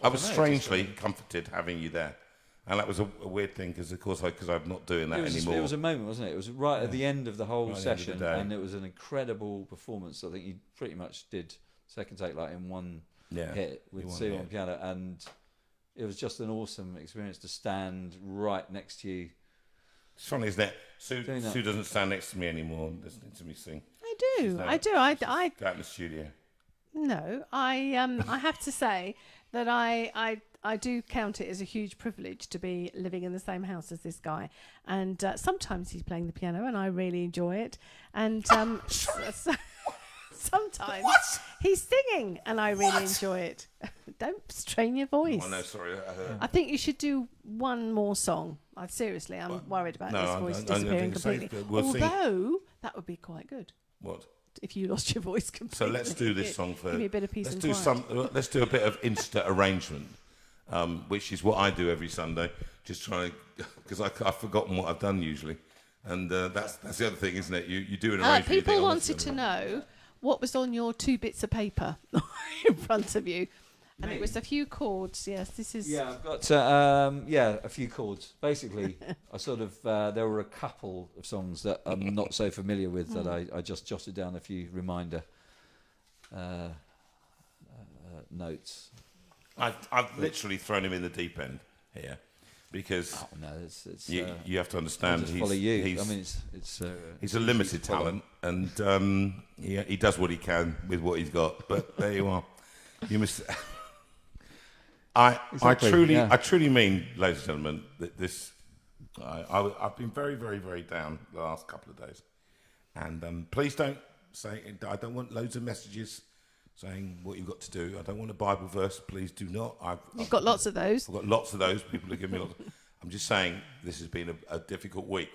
I was strangely comforted having you there. And that was a weird thing because I'm not doing that anymore. It was a moment, wasn't it? It was right at the end of the whole session, and it was an incredible performance. I think you pretty much did second take like in one hit with Sue on piano, and it was just an awesome experience to stand right next to you. It's funny, isn't it? Sue doesn't stand next to me anymore, listening to me sing. I do. I go out in the studio. No, I have to say that I do count it as a huge privilege to be living in the same house as this guy, and sometimes he's playing the piano and I really enjoy it, and sometimes he's singing and I really enjoy it. Don't strain your voice. Oh no, sorry. I think you should do one more song. Seriously, I'm worried about this voice disappearing completely. Although that would be quite good. What? If you lost your voice completely. So let's do this song first. Give me a bit of peace Let's do a bit of Insta arrangement, which is what I do every Sunday. Just trying because I've forgotten what I've done usually, and that's the other thing, isn't it? You do an arrangement. People wanted to know what was on your 2 bits of paper in front of you. And it was a few chords. Yes, this is. Yeah, I've got a few chords. Basically, I sort of there were a couple of songs that I'm not so familiar with that I just jotted down a few reminder notes. I've literally thrown him in the deep end here, because No, it's you have to I'll understand just follow you. he's I mean, he's a limited talent, and he does what he can with what he's got. But there you are. You must. Exactly, I truly mean, ladies and gentlemen, that this. I've been very, very, very down the last couple of days, and please don't say. I don't want loads of messages saying what you've got to do. I don't want a Bible verse. Please do not. You've got lots of those. I've got lots of those. People are giving me lots. I'm just saying this has been a difficult week,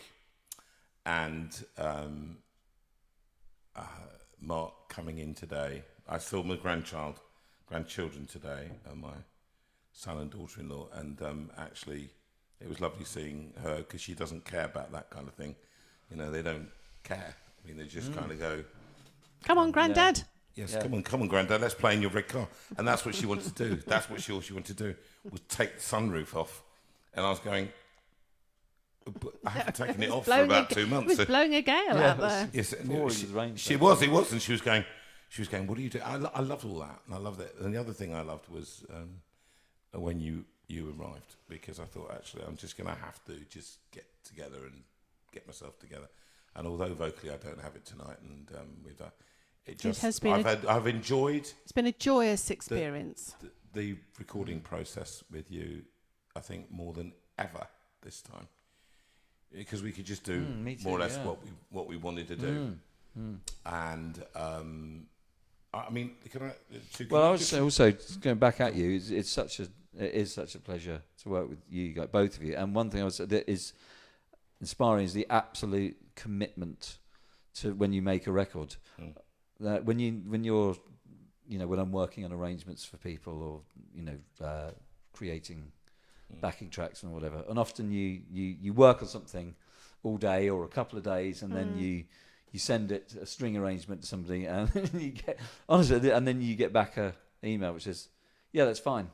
and Mark coming in today. I saw my grandchildren today, and my son and daughter-in-law, and actually it was lovely seeing her because she doesn't care about that kind of thing. You know, they don't care. I mean, they just kind of go, "Come on, Grandad." Yeah. Yes, come on, Grandad, let's play in your red car. And that's what she wanted to do. That's what she wanted to do, was take the sunroof off. And I was going, but I haven't taken it off for about 2 months. It was blowing a gale out there. Yes, It was it was, and she was going, what do you do? I loved all that, and I loved it. And the other thing I loved was when you arrived, because I thought, actually, I'm just going to have to just get together and get myself together. And although vocally I don't have it tonight, and with I've enjoyed. It's been a joyous experience. The recording process with you, I think, more than ever this time, because we could just do more or less what we wanted to do. And I mean, well, I was also going back at you. It is such a pleasure to work with you guys, both of you. And one thing that is inspiring is the absolute commitment to when you make a record. That when you're, when I'm working on arrangements for people, or creating backing tracks and whatever, and often you work on something all day or a couple of days, and then you send it a string arrangement to somebody, and you get and then you get back a email which says, "Yeah, that's fine."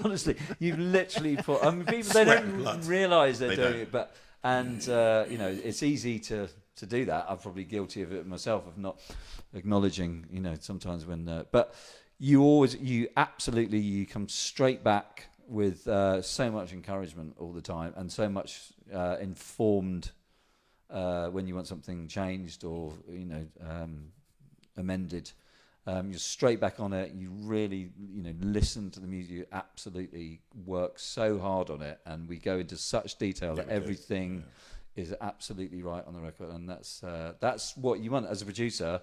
Honestly, you've literally put. I mean, people, they don't realise they're doing it, but it's easy to do that. I'm probably guilty of it myself, of not acknowledging, sometimes when. But you absolutely come straight back with so much encouragement all the time, and so much informed when you want something changed or amended. You're straight back on it. You really, listen to the music. You absolutely work so hard on it, and we go into such detail that everything is absolutely right on the record, and that's what you want as a producer.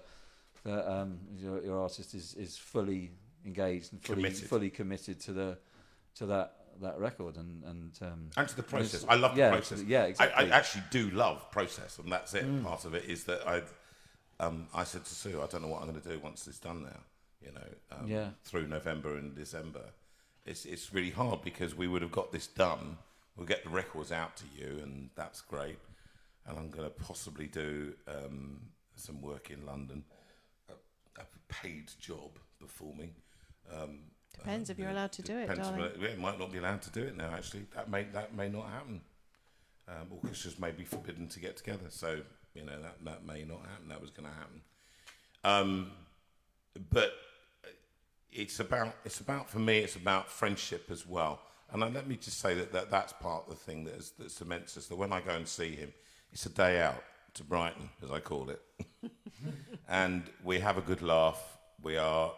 That your artist is fully engaged and fully committed to that record and to the process. I love the process. Yeah, exactly. I actually do love process, and that's it. Part of it is that I said to Sue, I don't know what I'm going to do once it's done now. Through November and December, it's really hard because we would have got this done. We'll get the records out to you, and that's great. And I'm going to possibly do some work in London, a paid job performing. Depends if you're allowed to do it, darling. It might not be allowed to do it now. Actually, that may not happen. Orchestras may be forbidden to get together, so that may not happen. That was going to happen. But it's about for me. It's about friendship as well. And let me just say that's part of the thing that cements us. That when I go and see him, it's a day out to Brighton, as I call it, and we have a good laugh. We are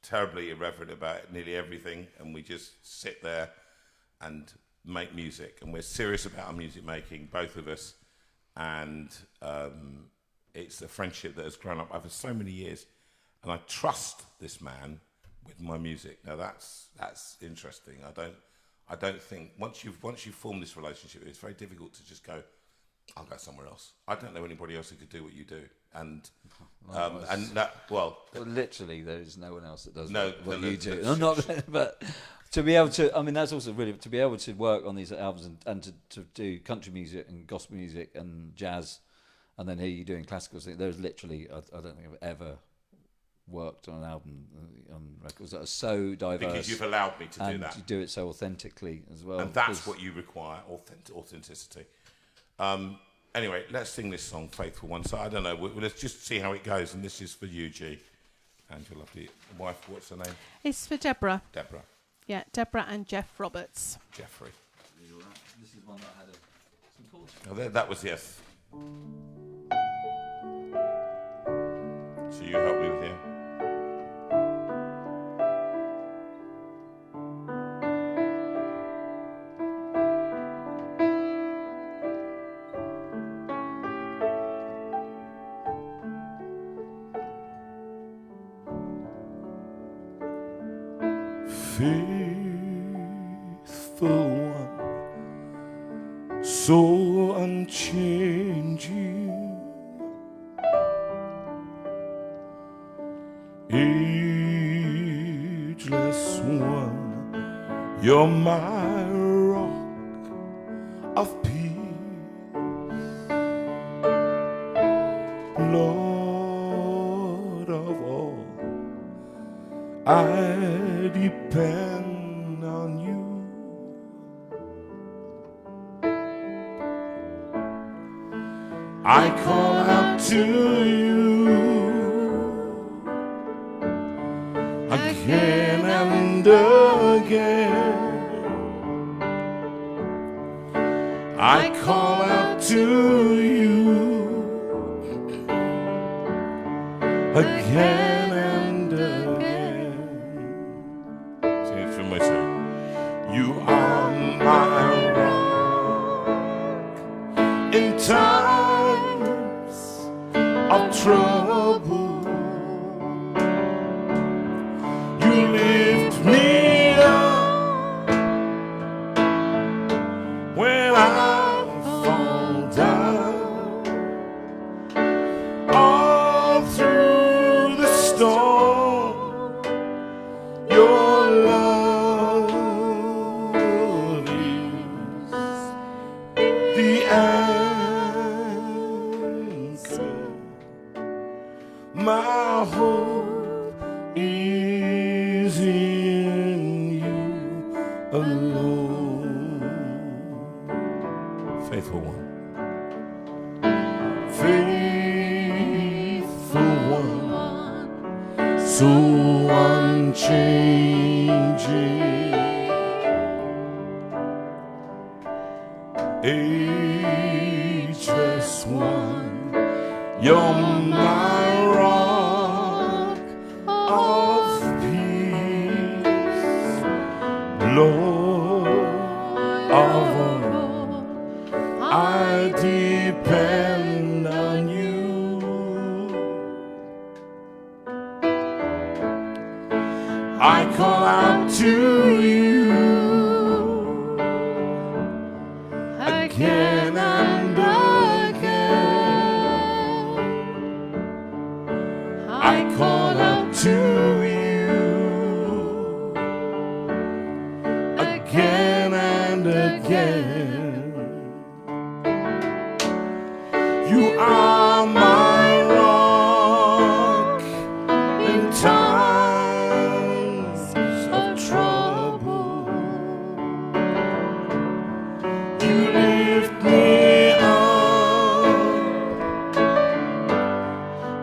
terribly irreverent about nearly everything, and we just sit there and make music. And we're serious about our music making, both of us. And it's a friendship that has grown up over so many years, and I trust this man with my music. Now that's interesting. I don't think once you've formed this relationship, it's very difficult to just go, I'll go somewhere else. I don't know anybody else who could do what you do, and literally there is no one else that does what no, you do. I'm not, but to be able to, I mean, that's also really to be able to work on these albums and to do country music and gospel music and jazz, and then hear you doing classical things. There's literally, I don't think I've ever worked on an album on records that are so diverse. Because you've allowed me to do that. And you do it so authentically as well. And that's what you require, authenticity. Anyway, let's sing this song, Faithful One. So I don't know, let's just see how it goes. And this is for you, G. And your lovely wife, what's her name? It's for Deborah. Deborah. Yeah, Deborah and Jeff Roberts. Jeffrey. Oh, that was yes. So you help me with him. Faithful one, so unchanging, ageless one, you're my rock of peace, Lord of all, I depend on you. I call out to you again and again. I call out to you again and again. Sing it for myself. You are my rock in times of trouble. You lift me up when I fall down. All through the storm, your love is the anchor. My hope is in you alone. Faithful one. Faithful one, so unchanging, ageless one, you're my rock of peace, Lord of all, I depend on you. I call out to you again and again. I call out to you again and again. You are my rock in times of trouble. You lift me up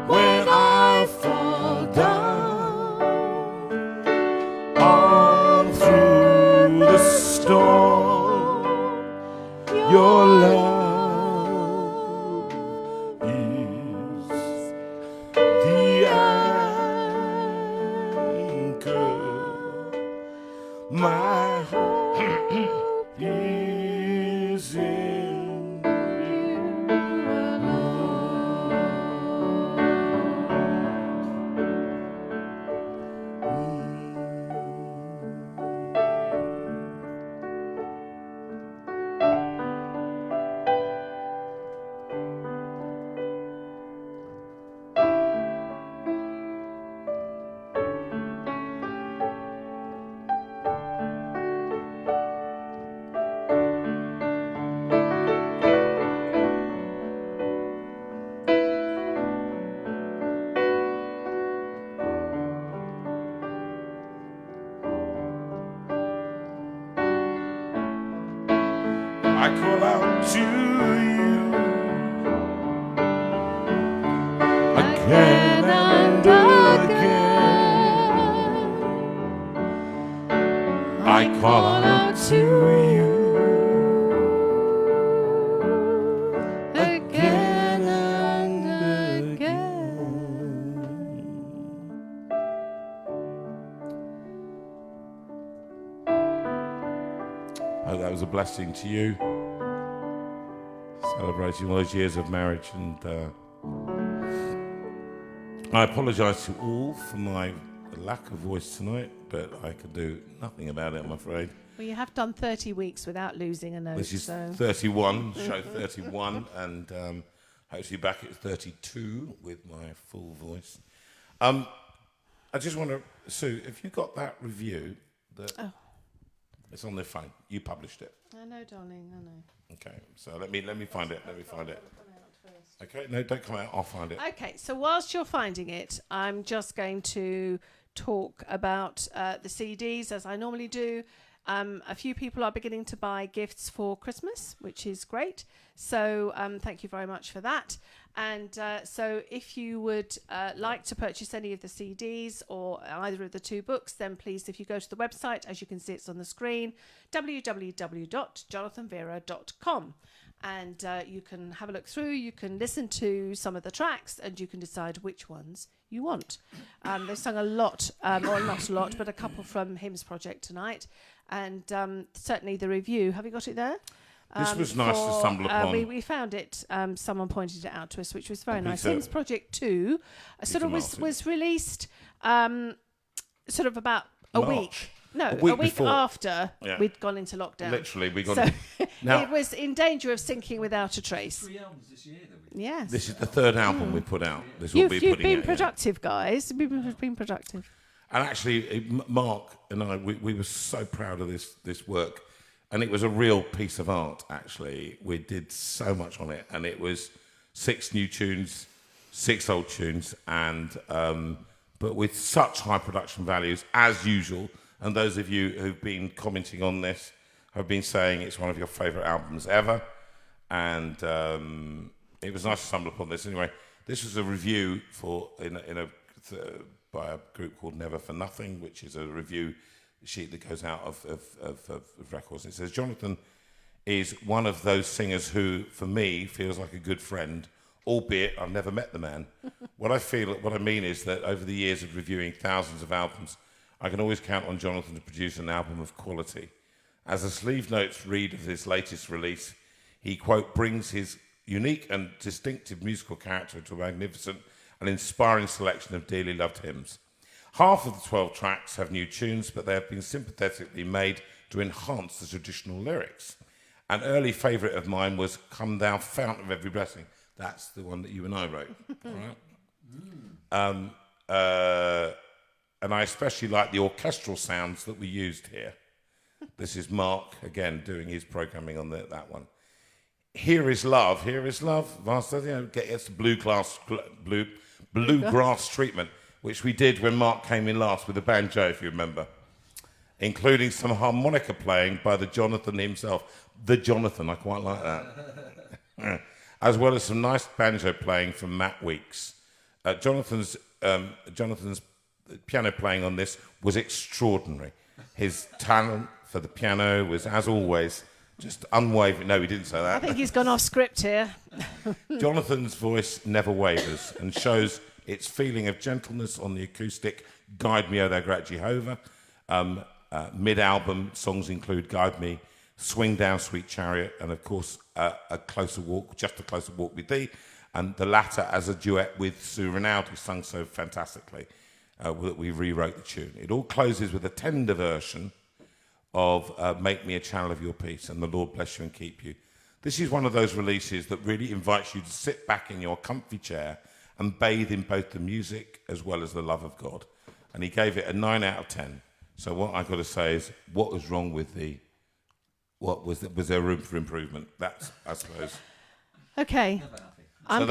when I fall down. All through the storm, your love is the anchor. My hope is in you alone. I call out to you again and again. I call out to you blessing to you. Celebrating all those years of marriage, and I apologise to all for my lack of voice tonight, but I can do nothing about it, I'm afraid. Well, you have done 30 weeks without losing a note. This is so. 31, show 31, and hopefully back at 32 with my full voice. I just want to, Sue, if you got that review, it's on their phone. You published it. I know, darling, I know. Okay, so let me find it. Okay, no, don't come out. I'll find it. Okay, so whilst you're finding it, I'm just going to talk about the CDs as I normally do. A few people are beginning to buy gifts for Christmas, which is great. So thank you very much for that. And so if you would like to purchase any of the CDs or either of the two books, then please, if you go to the website, as you can see, it's on the screen, www.jonathanvera.com. And you can have a look through, you can listen to some of the tracks, and you can decide which ones you want. They've sung a lot, or not a lot, but a couple from Hymns Project tonight. And certainly the review, have you got it there? This was nice to stumble upon. We found it, someone pointed it out to us, which was very nice. Hymns Project 2 sort of was released sort of about a week. No, a week after we'd gone into lockdown. Literally, we got. So now, it was in danger of sinking without a trace. 3 albums this year, though. Yes. This is the third album we put out. This will You've be putting been it, productive, guys. You've been productive. And actually, Mark and I, we were so proud of this work. And it was a real piece of art, actually. We did so much on it. And it was 6 new tunes, 6 old tunes, and but with such high production values, as usual. And those of you who've been commenting on this have been saying it's one of your favourite albums ever. And it was nice to stumble upon this. Anyway, this was a review by a group called Never for Nothing, which is a review sheet that goes out of records. It says, Jonathan is one of those singers who, for me, feels like a good friend, albeit I've never met the man. What I mean is that over the years of reviewing thousands of albums, I can always count on Jonathan to produce an album of quality. As the sleeve notes read of this latest release, he, quote, brings his unique and distinctive musical character to a magnificent and inspiring selection of dearly loved hymns. Half of the 12 tracks have new tunes, but they have been sympathetically made to enhance the traditional lyrics. An early favourite of mine was Come Thou Fount of Every Blessing. That's the one that you and I wrote. All right? And I especially like the orchestral sounds that we used here. This is Mark, again, doing his programming on that one. Here is Love. It's the bluegrass treatment, which we did when Mark came in last with the banjo, if you remember, including some harmonica playing by the Jonathan himself. The Jonathan, I quite like that. As well as some nice banjo playing from Matt Weeks. Jonathan's piano playing on this was extraordinary. His talent for the piano was, as always, just unwavering. No, he didn't say that. I think he's gone off script here. Jonathan's voice never wavers and shows its feeling of gentleness on the acoustic Guide Me, O Thou Great Jehovah. Mid-album songs include Guide Me, Swing Down, Sweet Chariot, and of course, A Closer Walk with Thee, and the latter as a duet with Sue Rinaldi, sung so fantastically that we rewrote the tune. It all closes with a tender version of Make Me a Channel of Your Peace and The Lord Bless You and Keep You. This is one of those releases that really invites you to sit back in your comfy chair and bathe in both the music as well as the love of God. And he gave it a 9 out of 10. So what I've got to say is, what was wrong with was there room for improvement? That's, I suppose. Okay. I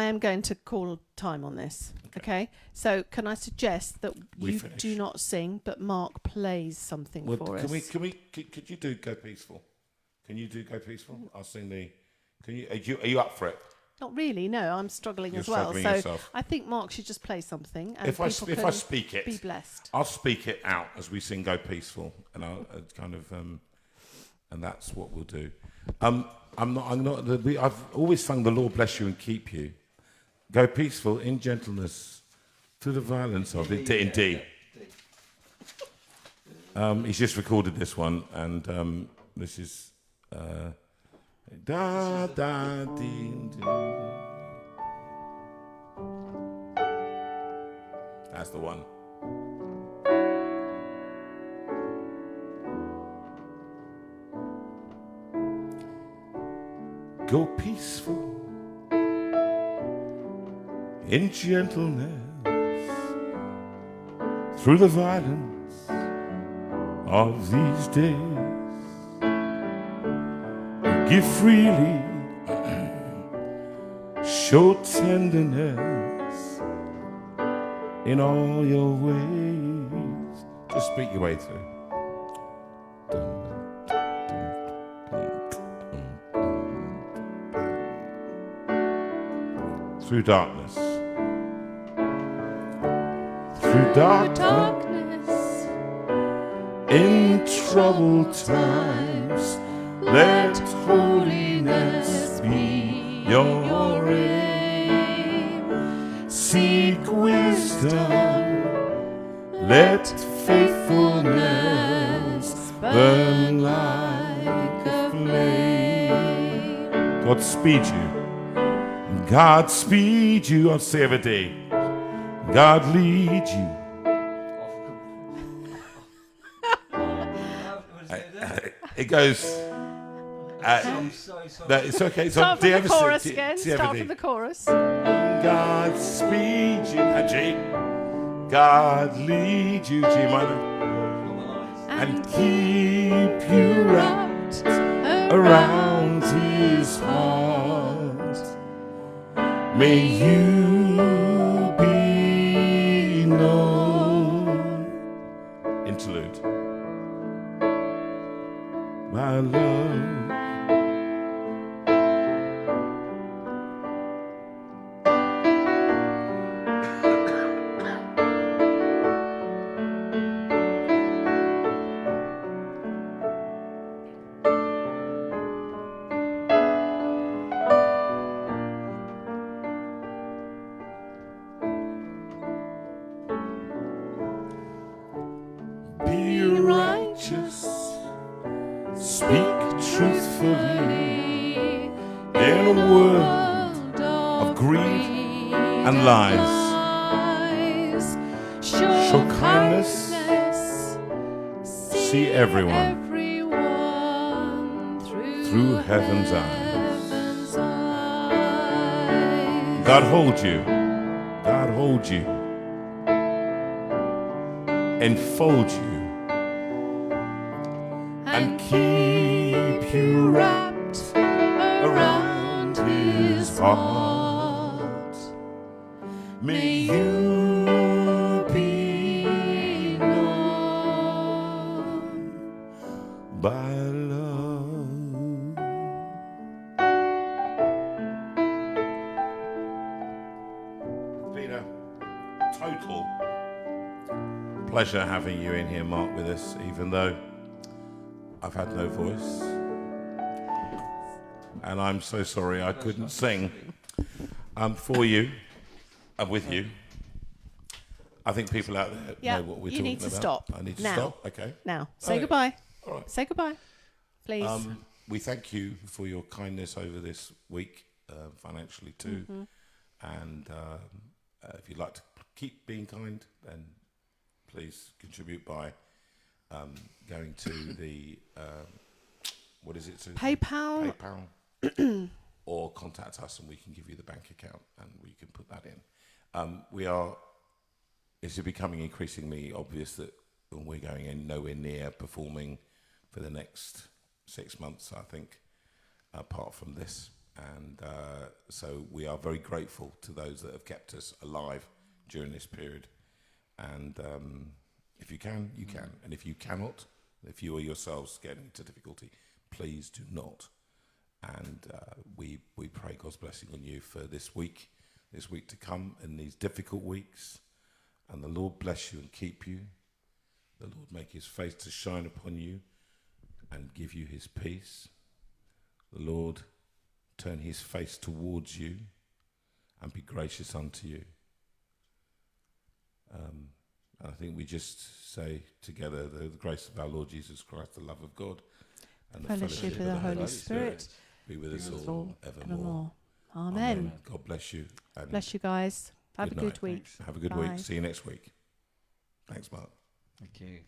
am going to call time on this. Okay. So can I suggest that you do not sing, but Mark plays something for us? Could you do Go Peaceful? Can you do Go Peaceful? I'll sing the. Are you up for it? Not really. No, I'm struggling You're as well. struggling so yourself. I think Mark should just play something, and If I speak it, be blessed. I'll speak it out as we sing Go Peaceful, and I'll and that's what we'll do. I've always sung The Lord Bless You and Keep You. Go peaceful in gentleness to the violence of it. In D. He's just recorded this one, and This is da da dee dee. That's the one. Go peaceful in gentleness through the violence of these days. Give freely, show tenderness in all your ways. Just speak your way through. Through darkness. Through darkness. In troubled times, let holiness be your aim. Seek wisdom, let faithfulness burn like a flame. God speed you. God speed you on Saturday. God lead you. It goes. I'm so sorry. No, it's okay. Start from the chorus again. Start from the chorus. God speed you, G. God lead you, G minor, and keep you wrapped around His heart. May you be known. Interlude. My love. Be righteous, speak truthfully in a world of greed and lies. Show kindness, see everyone through heaven's eyes. God hold you, God hold you, enfold you, and keep you wrapped around His heart. May you be known by love. It's been a total pleasure having you in here, Mark, with us, even though I've had no voice, and I'm so sorry I couldn't sing for you and with you. I think people out there know what we're talking about. You need to stop. I need to now. stop. Okay. Now, say Okay. goodbye. All right. Say goodbye, please. We thank you for your kindness over this week, financially too. Mm-hmm. And if you'd like to keep being kind, then please contribute by going to the what is it? PayPal. Or contact us and we can give you the bank account and we can put that in. It's becoming increasingly obvious that we're going in nowhere near performing for the next 6 months, I think, apart from this. And so we are very grateful to those that have kept us alive during this period. And if you can, you can. And if you cannot, if you or yourselves get into difficulty, please do not. And we pray God's blessing on you for this week to come, in these difficult weeks. And the Lord bless you and keep you. The Lord make His face to shine upon you and give you His peace. The Lord turn His face towards you and be gracious unto you. I think we just say together the grace of our Lord Jesus Christ, the love of God, and the Fellowship of the Holy Spirit be with us with all all evermore. evermore. Amen. God bless you. And Bless you guys. Have a Good good night. week. have a good Bye. week. See you next week. Thanks, Mark. Thank you.